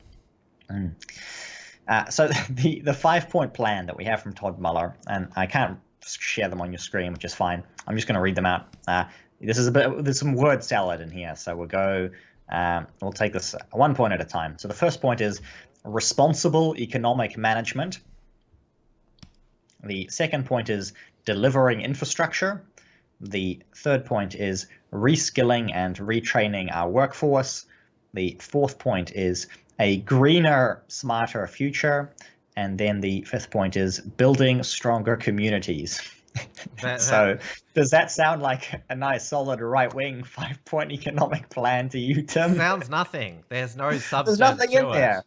S2: So the 5-point plan that we have from Todd Muller, and I can't share them on your screen, which is fine. I'm just going to read them out. There's some word salad in here, so we'll take this 1 point at a time. So the first point is responsible economic management. The second point is delivering infrastructure. The third point is reskilling and retraining our workforce. The fourth point is a greener, smarter future. And then the fifth point is building stronger communities. So does that sound like a nice, solid, right-wing 5-point economic plan to you, Tim?
S1: Sounds nothing. There's no substance.
S2: There's nothing in there.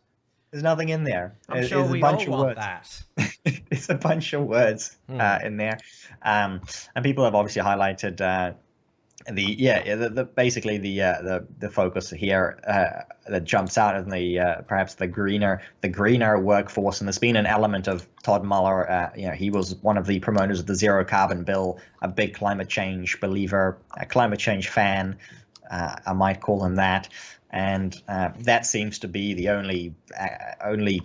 S2: There's nothing in there.
S1: I'm sure we all want that.
S2: It's a bunch of words in there. And people have obviously highlighted basically the focus here that jumps out in perhaps the greener workforce. And there's been an element of Todd Muller. He was one of the promoters of the zero carbon bill, a big climate change believer, a climate change fan. I might call him that. And that seems to be the only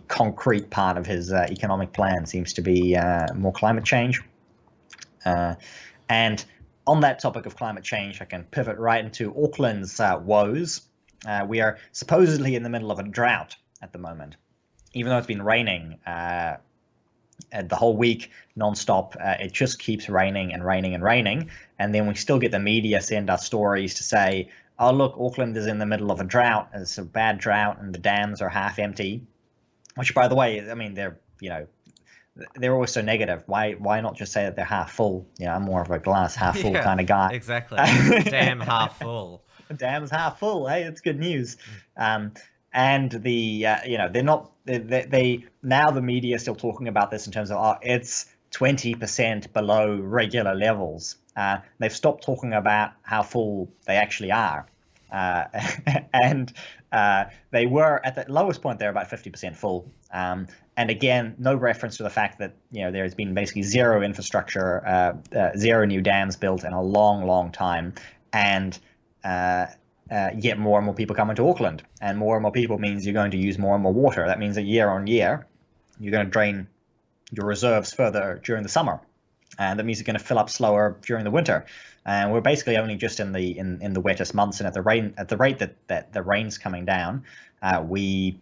S2: concrete part of his economic plan, seems to be more climate change. And on that topic of climate change, I can pivot right into Auckland's woes. We are supposedly in the middle of a drought at the moment, even though it's been raining the whole week nonstop. It just keeps raining and raining and raining. And then we still get the media send us stories to say, oh, look, Auckland is in the middle of a drought. It's a bad drought and the dams are half empty, which, by the way, I mean, they're always so negative. Why not just say that they're half full? I'm more of a glass half full kind of guy.
S1: Exactly. Dam half full.
S2: Dam's half full. Hey, it's good news. And they're not. They now the media is still talking about this in terms of it's 20% below regular levels. They've stopped talking about how full they actually are. And they were at the lowest point, they're about 50% full. And again, no reference to the fact that there has been basically zero infrastructure, zero new dams built in a long, long time, and yet more and more people come into Auckland, and more people means you're going to use more and more water. That means that year on year, you're going to drain your reserves further during the summer, and that means you're going to fill up slower during the winter. And we're basically only just in the wettest months, and at the rate that the rain's coming down, we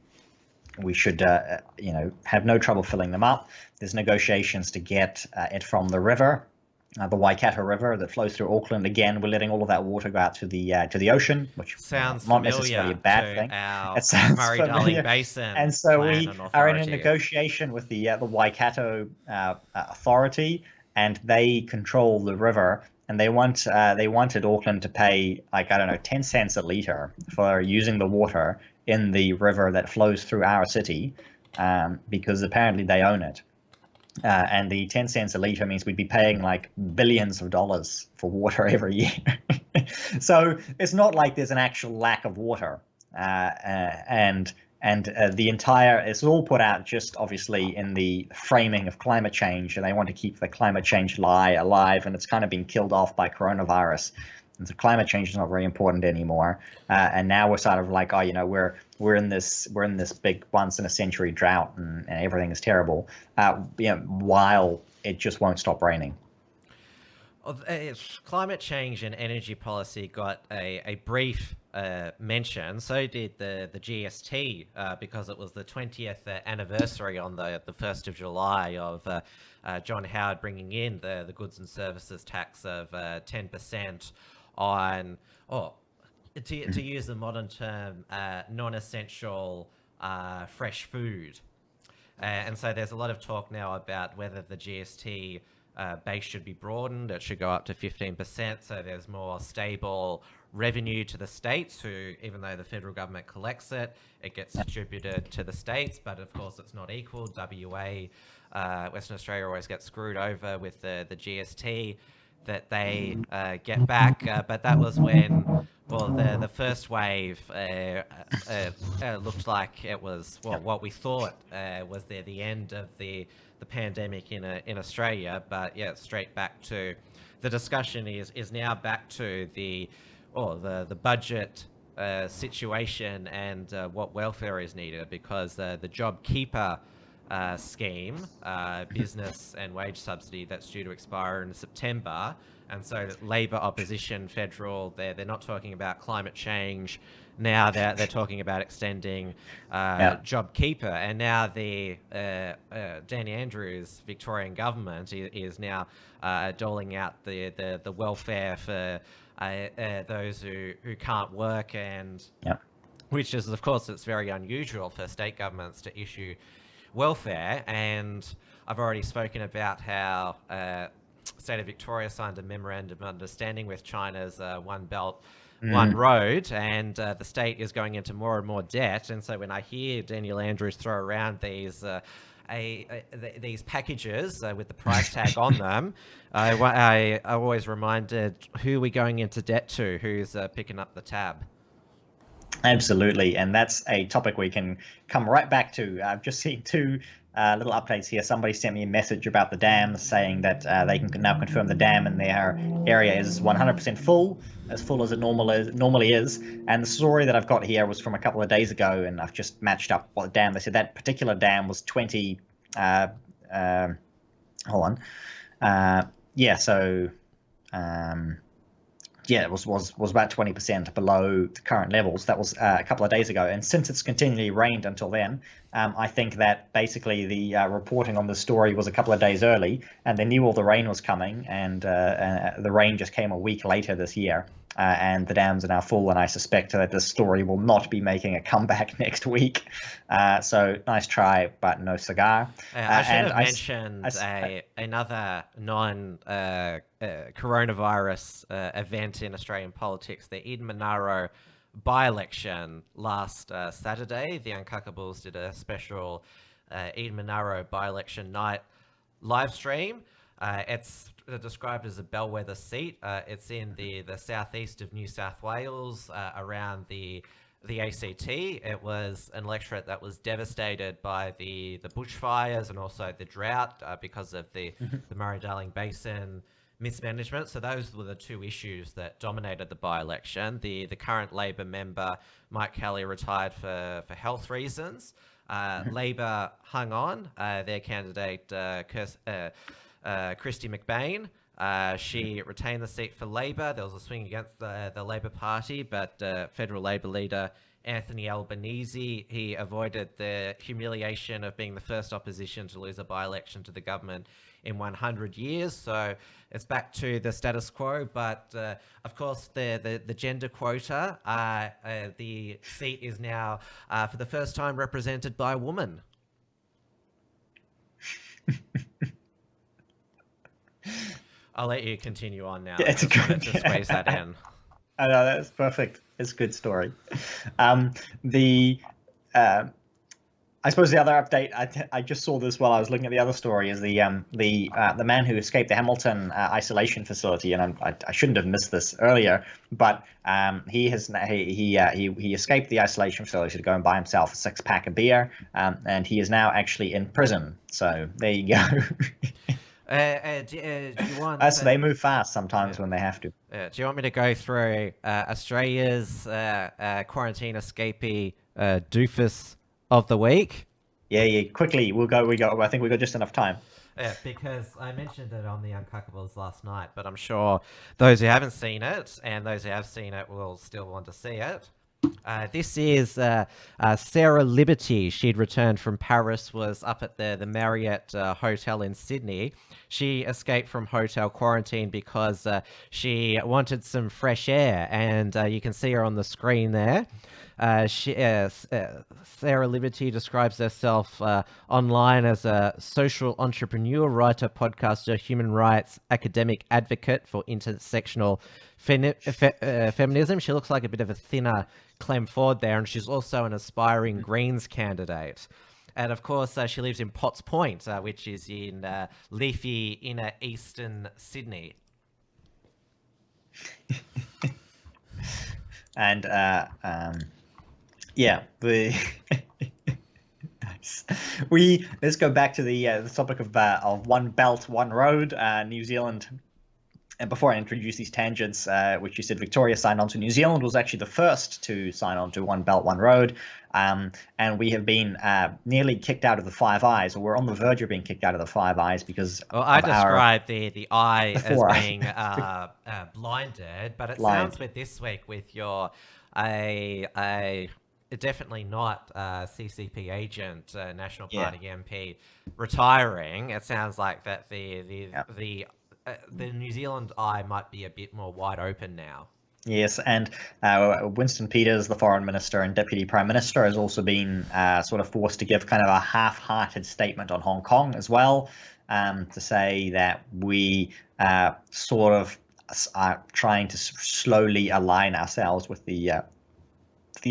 S2: should have no trouble filling them up. There's negotiations to get it from the river, the Waikato River that flows through Auckland. Again, we're letting all of that water go out to the ocean, which
S1: Sounds
S2: not necessarily a
S1: familiar
S2: bad
S1: to
S2: thing.
S1: our
S2: It sounds
S1: Murray-Darling
S2: familiar.
S1: Basin
S2: And so
S1: Plan
S2: we
S1: and
S2: are in a
S1: Authority.
S2: negotiation with the Waikato Authority, and they control the river. And they wanted Auckland to pay, like, I don't know, 10 cents a litre for using the water in the river that flows through our city, because apparently they own it. And the 10 cents a litre means we'd be paying like billions of dollars for water every year. So it's not like there's an actual lack of water. And the entire, it's all put out just obviously in the framing of climate change, and they want to keep the climate change lie alive, and it's kind of been killed off by coronavirus. And so climate change is not very important anymore. And now we're sort of like, oh, we're in this big once in a century drought, and everything is terrible. While it just won't stop raining.
S1: Climate change and energy policy got a brief mention. So did the GST, because it was the 20th anniversary on the 1st of July of John Howard bringing in the goods and services tax of 10% on, to use the modern term, non-essential fresh food. And so there's a lot of talk now about whether the GST base should be broadened. It should go up to 15%, so there's more stable revenue to the states, who, even though the federal government collects it, it gets distributed to the states, but of course it's not equal. WA, Western Australia, always gets screwed over with the GST that they get back, but that was when, well, the first wave looked like it was what we thought was the end of the pandemic in Australia. But yeah, straight back to the discussion is now back to the budget situation and what welfare is needed, because the JobKeeper scheme, business and wage subsidy, that's due to expire in September. And so Labor opposition federal, they're not talking about climate change. Now they're talking about extending JobKeeper. And now the Danny Andrews Victorian government is now doling out the welfare for those who can't work, and which is, of course, it's very unusual for state governments to issue welfare. And I've already spoken about how State of Victoria signed a memorandum of understanding with China's One Belt, One Road, and the state is going into more and more debt. And so when I hear Daniel Andrews throw around these packages with the price tag on them, I always reminded, who are we going into debt to? Who's picking up the tab?
S2: Absolutely, and that's a topic we can come right back to. I've just seen two little updates here. Somebody sent me a message about the dams, saying that they can now confirm the dam in their area is 100% full as it normally is. And the story that I've got here was from a couple of days ago, and I've just matched up what the dam. They said that particular dam was 20. Hold on. It was about 20% below the current levels. That was a couple of days ago. And since it's continually rained until then, I think that basically the reporting on the story was a couple of days early, and they knew all the rain was coming, and the rain just came a week later this year. And the dams are now full, and I suspect that this story will not be making a comeback next week. So nice try, but no cigar.
S1: I should have mentioned another non-coronavirus event in Australian politics, the Eden Monaro by-election last Saturday. The Uncockables did a special Eden Monaro by-election night live stream. It's described as a bellwether seat. It's in the southeast of New South Wales, around the ACT. It was an electorate that was devastated by the bushfires and also the drought because of the Murray-Darling Basin mismanagement. So those were the two issues that dominated the by-election. The current Labor member, Mike Kelly, retired for health reasons. Labor hung on. Their candidate, Christy McBain, She retained the seat for Labor. There was a swing against the Labor Party, but federal Labor leader Anthony Albanese, he avoided the humiliation of being the first opposition to lose a by-election to the government in 100 years. So it's back to the status quo. But of course, the gender quota, the seat is now for the first time represented by a woman. I'll let you continue on now.
S2: Yeah, it's
S1: I just wanted
S2: good.
S1: to squeeze that in.
S2: I know, that's perfect. It's a good story. I suppose the other update, I just saw this while I was looking at the other story, is the man who escaped the Hamilton isolation facility, and I shouldn't have missed this earlier, but he escaped the isolation facility to go and buy himself a 6-pack of beer, and he is now actually in prison. So there you go.
S1: Do you want?
S2: So they move fast sometimes when they have to.
S1: Do you want me to go through Australia's quarantine escapee doofus of the week?
S2: Yeah. Quickly, we go. I think we got just enough time.
S1: Yeah, because I mentioned it on the Uncockables last night, but I'm sure those who haven't seen it and those who have seen it will still want to see it. This is Sarah Liberty. She'd returned from Paris, was up at the Marriott Hotel in Sydney. She escaped from hotel quarantine because she wanted some fresh air, and you can see her on the screen there. Sarah Liberty describes herself online as a social entrepreneur, writer, podcaster, human rights academic advocate for intersectional feminism. She looks like a bit of a thinner Clem Ford there, and she's also an aspiring Greens candidate. And of course, she lives in Potts Point, which is in leafy inner eastern Sydney.
S2: And yeah, nice. Let's go back to the topic of One Belt, One Road, New Zealand. And before I introduce these tangents, which you said Victoria signed on to, New Zealand was actually the first to sign on to One Belt, One Road. And we have been nearly kicked out of the Five Eyes, or we're on the verge of being kicked out of the Five Eyes because
S1: I described the eye as being blinded, but it sounds with this week with your definitely not CCP agent, National Party MP retiring. It sounds like that the New Zealand eye might be a bit more wide open now.
S2: Yes, and Winston Peters, the foreign minister and deputy prime minister, has also been sort of forced to give kind of a half-hearted statement on Hong Kong as well, to say that we sort of are trying to slowly align ourselves with the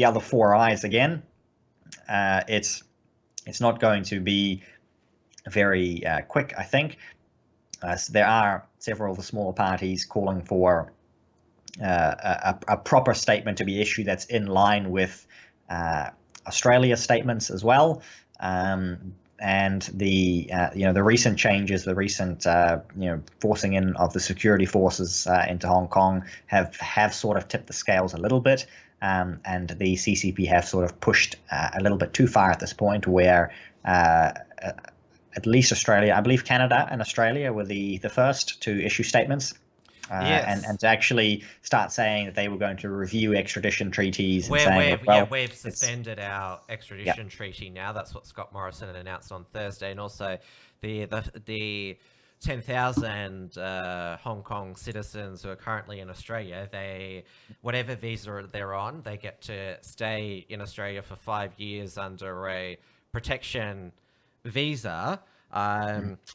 S2: other Four Eyes again. It's not going to be very quick, I think. So there are several of the smaller parties calling for a proper statement to be issued that's in line with Australia's statements as well. And the recent changes, the recent forcing in of the security forces into Hong Kong have sort of tipped the scales a little bit. And the CCP have sort of pushed a little bit too far at this point, where at least Australia, I believe Canada and Australia were the first to issue statements.
S1: Yes.
S2: And to actually start saying that they were going to review extradition treaties.
S1: We've suspended our extradition treaty now. That's what Scott Morrison had announced on Thursday. And also the 10,000 Hong Kong citizens who are currently in Australia, whatever visa they're on, they get to stay in Australia for 5 years under a protection visa.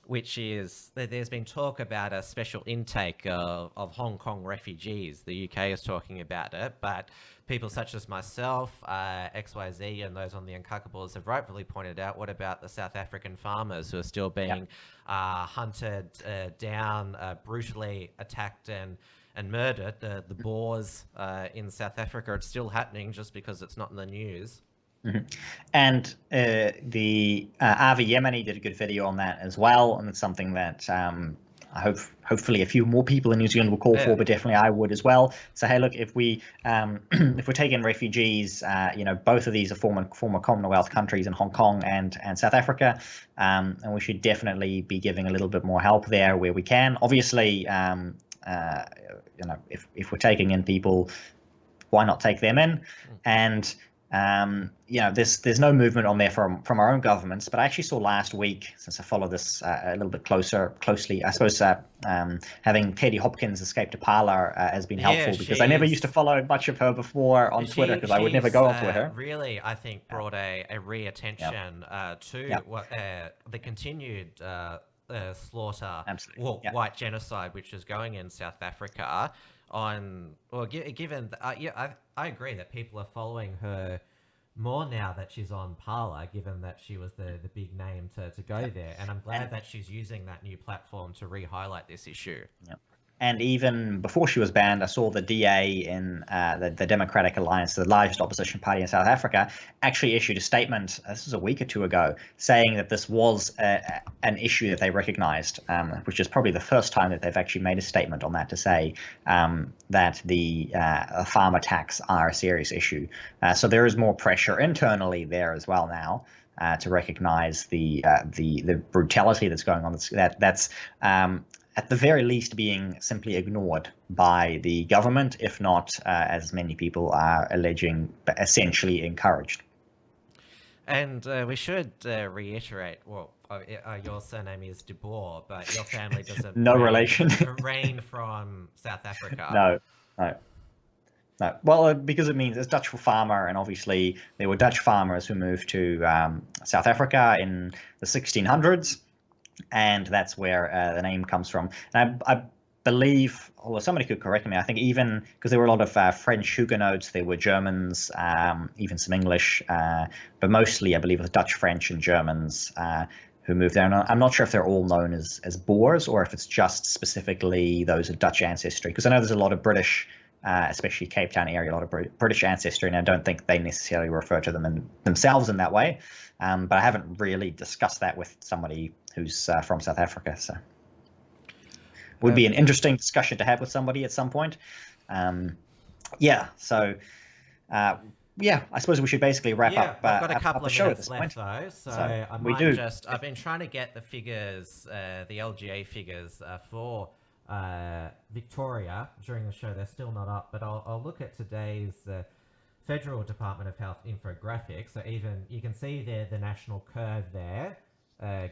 S1: Which is, there's been talk about a special intake of Hong Kong refugees. The UK is talking about it, but people such as myself, XYZ, and those on the Uncockables have rightfully pointed out, what about the South African farmers who are still being hunted down, brutally attacked and murdered? The Boers in South Africa, it's still happening just because it's not in the news.
S2: Mm-hmm. And the Avi Yemeni did a good video on that as well, and it's something that I hope hopefully a few more people in New Zealand will call for, but definitely I would as well. So hey, look, if we if we're taking refugees, both of these are former Commonwealth countries in Hong Kong and South Africa, and we should definitely be giving a little bit more help there where we can. Obviously, if we're taking in people, why not take them in? And there's no movement on there from our own governments. But I actually saw last week, since I follow this a little bit closely, I suppose having Katie Hopkins escape to Parler has been helpful, because I never used to follow much of her before on Twitter, because I would never go on Twitter.
S1: Really, I think brought a re-attention to what the continued slaughter, white genocide, which is going in South Africa. Given I agree that people are following her more now that she's on Parler, given that she was the big name to go there, and I'm glad that she's using that new platform to re-highlight this issue.
S2: And even before she was banned, I saw the DA in the Democratic Alliance, the largest opposition party in South Africa, actually issued a statement, this was a week or two ago, saying that this was an issue that they recognized, which is probably the first time that they've actually made a statement on that, to say that the farm attacks are a serious issue. So there is more pressure internally there as well now to recognize the brutality that's going on. That's at the very least being simply ignored by the government, if not, as many people are alleging, essentially encouraged.
S1: And we should reiterate, your surname is De Boer, but your family doesn't reign from South Africa.
S2: No. Well, because it means it's Dutch for farmer, and obviously there were Dutch farmers who moved to South Africa in the 1600s. And that's where the name comes from. And I believe, although somebody could correct me, I think even because there were a lot of French Huguenots, there were Germans, even some English, but mostly I believe it was Dutch, French, and Germans who moved there. And I'm not sure if they're all known as Boers, or if it's just specifically those of Dutch ancestry, because I know there's a lot of British, especially Cape Town area, a lot of British ancestry, and I don't think they necessarily refer to them themselves in that way. But I haven't really discussed that with somebody who's from South Africa, so would be an interesting discussion to have with somebody at some point. I suppose we should basically wrap up.
S1: I've got a couple of minutes left, though, so I've been trying to get the figures, the LGA figures for Victoria during the show. They're still not up, but I'll look at today's Federal Department of Health infographic. So even you can see there the national curve there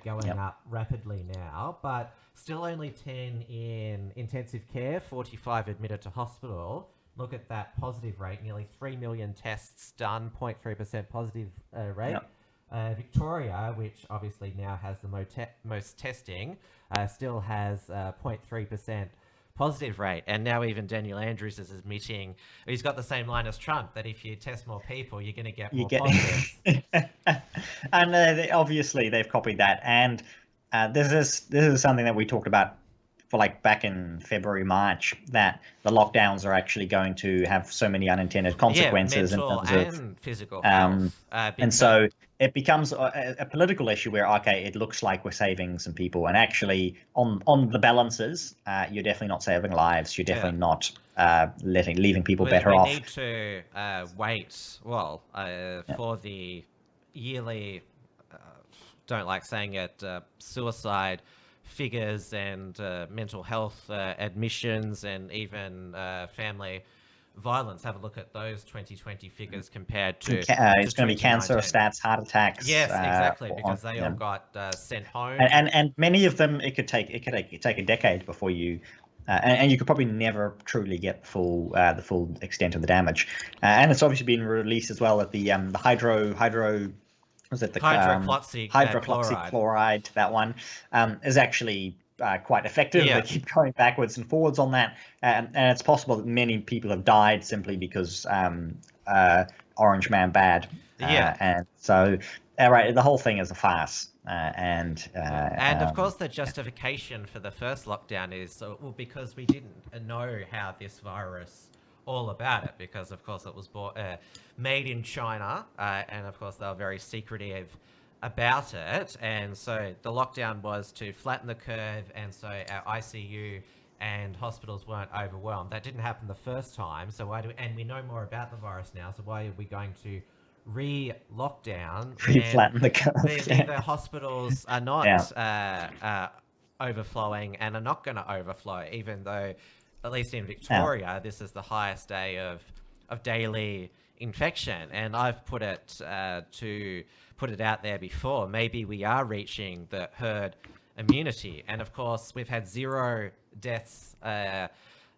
S1: going up rapidly now, but still only 10 in intensive care, 45 admitted to hospital. Look at that positive rate, nearly 3 million tests done, 0.3% positive rate. Victoria, which obviously now has the most testing, still has 0.3% positive rate. And now even Daniel Andrews is admitting, he's got the same line as Trump, that if you test more people, you're going to get more positives.
S2: And obviously they've copied that. And this is something that we talked about for back in February, March, that the lockdowns are actually going to have so many unintended consequences in terms
S1: and physical health.
S2: And so it becomes a political issue where, okay, it looks like we're saving some people, and actually on the balances, you're definitely not saving lives. You're definitely not leaving people better off.
S1: We need to wait, for the yearly, don't like saying it, suicide figures and mental health admissions, and even family violence. Have a look at those 2020 figures compared to
S2: it's going to be cancer stats, heart attacks.
S1: Yes, exactly, because they all got sent home.
S2: And many of them, it could take a decade before you. And you could probably never truly get the full extent of the damage. And it's obviously been released as well at the hydroxychloroquine, that one is actually quite effective. They keep going backwards and forwards on that, and it's possible that many people have died simply because Orange Man bad. And so, the whole thing is a farce. And
S1: of course, the justification for the first lockdown is because we didn't know how this virus, all about it, because of course it was made in China, and of course they were very secretive about it, and so the lockdown was to flatten the curve, and so our ICU and hospitals weren't overwhelmed. That didn't happen the first time, so and we know more about the virus now, so why are we going to re-lockdown when
S2: Flatten the curve.
S1: the hospitals are not overflowing and are not going to overflow, even though, at least in Victoria, this is the highest day of daily infection. And I've put it out there before. Maybe we are reaching the herd immunity, and of course, we've had 0 deaths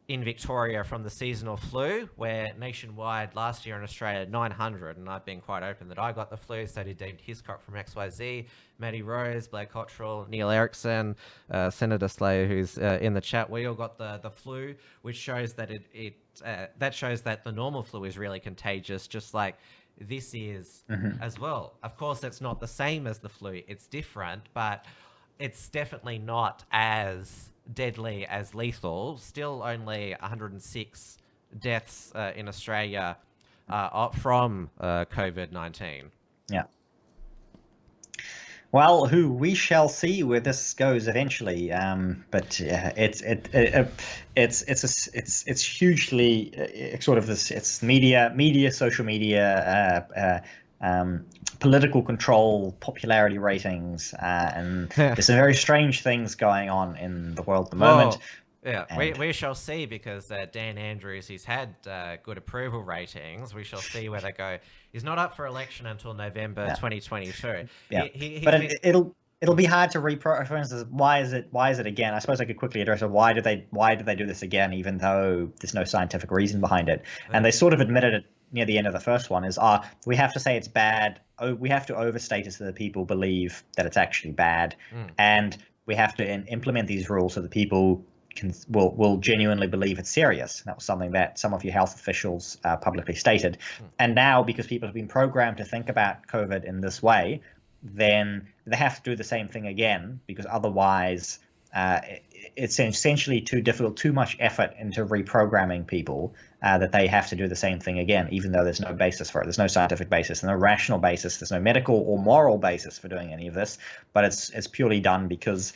S1: in Victoria from the seasonal flu, where nationwide last year in Australia 900, and I've been quite open that I got the flu. So did David Hiscock from XYZ, Maddie Rose, Blake Cottrell, Neil Erickson, Senator Slayer, who's in the chat. We all got the flu, which shows that that shows that the normal flu is really contagious, just like this is as well. Of course, it's not the same as the flu; it's different, but it's definitely not as deadly as lethal. Still only 106 deaths in Australia from COVID-19.
S2: Yeah. Well, we shall see where this goes eventually. But yeah, it's hugely sort of this. It's media, social media, political control, popularity ratings, and there's some very strange things going on in the world at the moment.
S1: Yeah, we shall see, because Dan Andrews, he's had good approval ratings. We shall see where they go. He's not up for election until November 2022.
S2: Yeah, but it'll be hard to for instance, why is it again? I suppose I could quickly address it. Why did they do this again, even though there's no scientific reason behind it? And they sort of admitted it near the end of the first one, is we have to say it's bad. We have to overstate it so that people believe that it's actually bad, and we have to implement these rules so that people will genuinely believe it's serious. That was something that some of your health officials publicly stated. And now, because people have been programmed to think about COVID in this way, then they have to do the same thing again, because otherwise it's essentially too difficult, too much effort into reprogramming people that they have to do the same thing again, even though there's no basis for it. There's no scientific basis, no rational basis. There's no medical or moral basis for doing any of this, but it's purely done because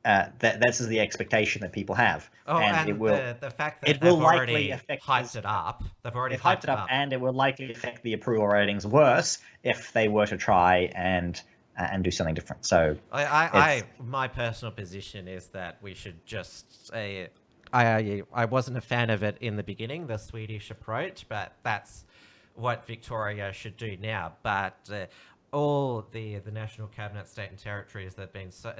S2: this is the expectation that people have.
S1: And it will, the fact that
S2: it will likely affect
S1: hyped it up. They've already
S2: hyped it up, and it will likely affect the approval ratings worse if they were to try and do something different. So
S1: my personal position is that we should just say, I wasn't a fan of it in the beginning, the Swedish approach, but that's what Victoria should do now. But all the national cabinet, state and territories, they've been so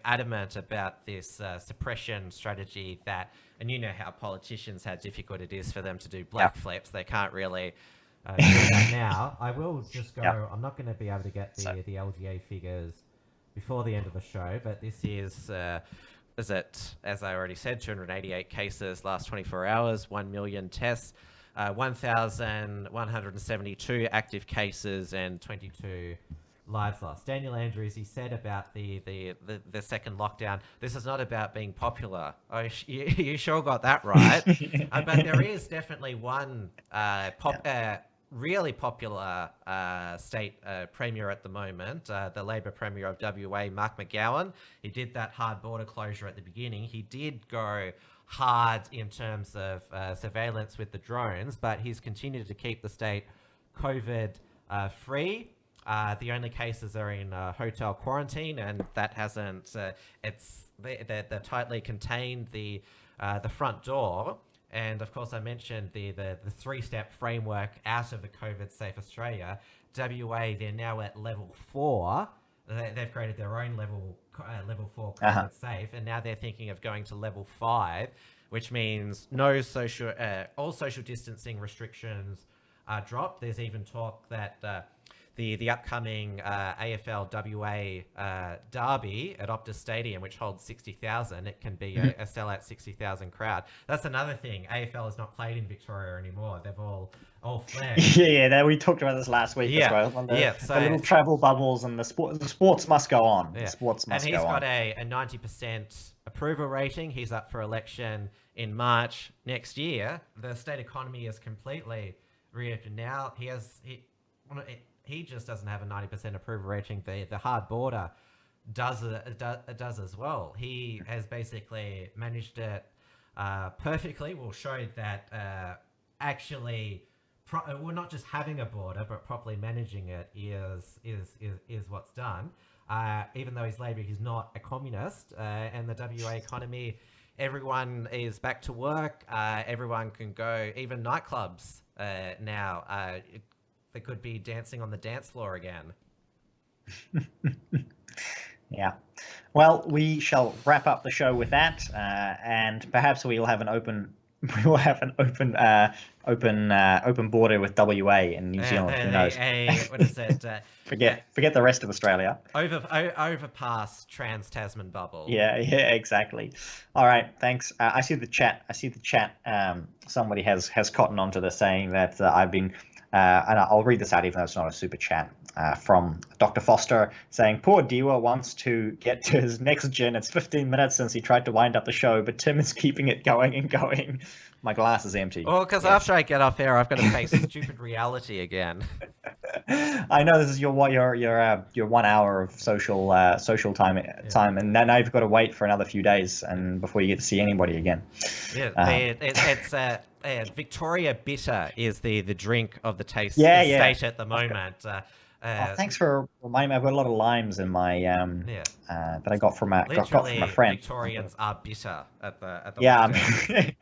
S1: adamant about this suppression strategy that, and you know how politicians, how difficult it is for them to do black flips. They can't really do that now. I will just go. I'm not going to be able to get the LGA figures before the end of the show, but this is it, as I already said, 288 cases last 24 hours, 1 million tests. 1,172 active cases and 22 lives lost. Daniel Andrews, he said about the second lockdown, this is not about being popular. Oh, you sure got that right. But there is definitely one really popular state premier at the moment, the Labor Premier of WA, Mark McGowan. He did that hard border closure at the beginning. He did go hard in terms of surveillance with the drones, but he's continued to keep the state COVID free. The only cases are in hotel quarantine, and that hasn't. They're tightly contained the front door. And of course, I mentioned the 3-step framework out of the COVID Safe Australia. WA, they're now at level 4. They've created their own level 4 COVID safe, and now they're thinking of going to level 5, which means all social distancing restrictions are dropped. There's even talk that the upcoming AFL WA derby at Optus Stadium, which holds 60,000, it can be a sellout 60,000 crowd. That's another thing. AFL is not played in Victoria anymore. They've all fled.
S2: We talked about this last week as well. So the little travel bubbles, and the sports must go on. The sports must go on.
S1: And he's got a 90% approval rating. He's up for election in March next year. The state economy is completely reopened now. he just doesn't have a 90% approval rating. The hard border does as well. He has basically managed it perfectly. Well, showed that actually, well, not just having a border, but properly managing it is what's done. Even though he's Labor, he's not a communist, and the WA economy, everyone is back to work. Everyone can go, even nightclubs now. They could be dancing on the dance floor again.
S2: Yeah. Well, we shall wrap up the show with that, and perhaps we will have an open open border with WA and New Zealand. Who knows?
S1: What is it?
S2: Forget the rest of Australia.
S1: Overpass Trans-Tasman bubble.
S2: Yeah, exactly. All right, thanks. I see the chat. Somebody has cottoned onto this, saying that I've been. And I'll read this out, even though it's not a super chat, from Dr. Foster, saying, poor Dieuwe wants to get to his next gen. It's 15 minutes since he tried to wind up the show, but Tim is keeping it going and going. My glass is empty.
S1: Well, because after I get off air, I've got to face stupid reality again.
S2: I know this is your 1 hour of social time, and now you've got to wait for another few days and before you get to see anybody again.
S1: Yeah, it's Victoria Bitter is the drink of the taste state at the moment.
S2: Thanks for reminding me. I've got a lot of limes in my that I got from a friend.
S1: Victorians are bitter at the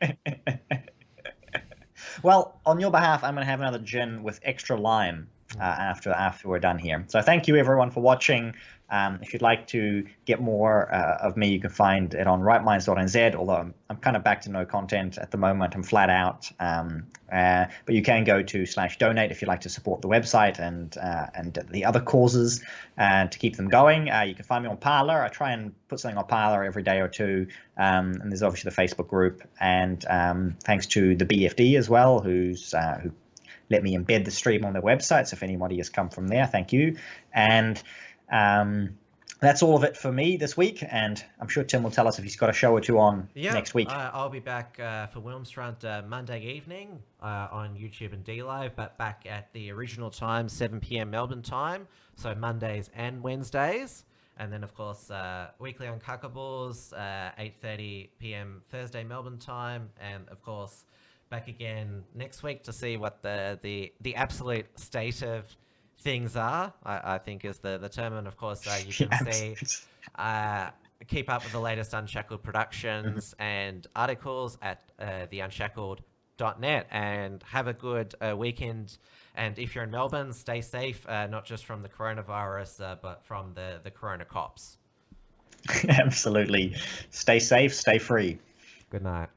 S2: Well, on your behalf, I'm going to have another gin with extra lime after we're done here. So thank you everyone for watching. If you'd like to get more of me, you can find it on rightminds.nz, although I'm kind of back to no content at the moment. I'm flat out. But you can go to /donate if you'd like to support the website and the other causes to keep them going. You can find me on Parler. I try and put something on Parler every day or two. And there's obviously the Facebook group. And thanks to the BFD as well, who let me embed the stream on their website. So if anybody has come from there, thank you. And that's all of it for me this week, and I'm sure Tim will tell us if he's got a show or two on next week.
S1: I'll be back for Wilms Front Monday evening on YouTube and DLive, but back at the original time, 7 p.m. Melbourne time, so Mondays and Wednesdays. And then, of course, weekly on Cuckables, 8:30 p.m. Thursday Melbourne time, and of course, back again next week to see what the absolute state of things are, I think is the term. And of course, you can see, keep up with the latest Unshackled productions and articles at theunshackled.net, and have a good weekend. And if you're in Melbourne, stay safe, not just from the coronavirus, but from the corona cops.
S2: Absolutely. Stay safe, stay free.
S1: Good night.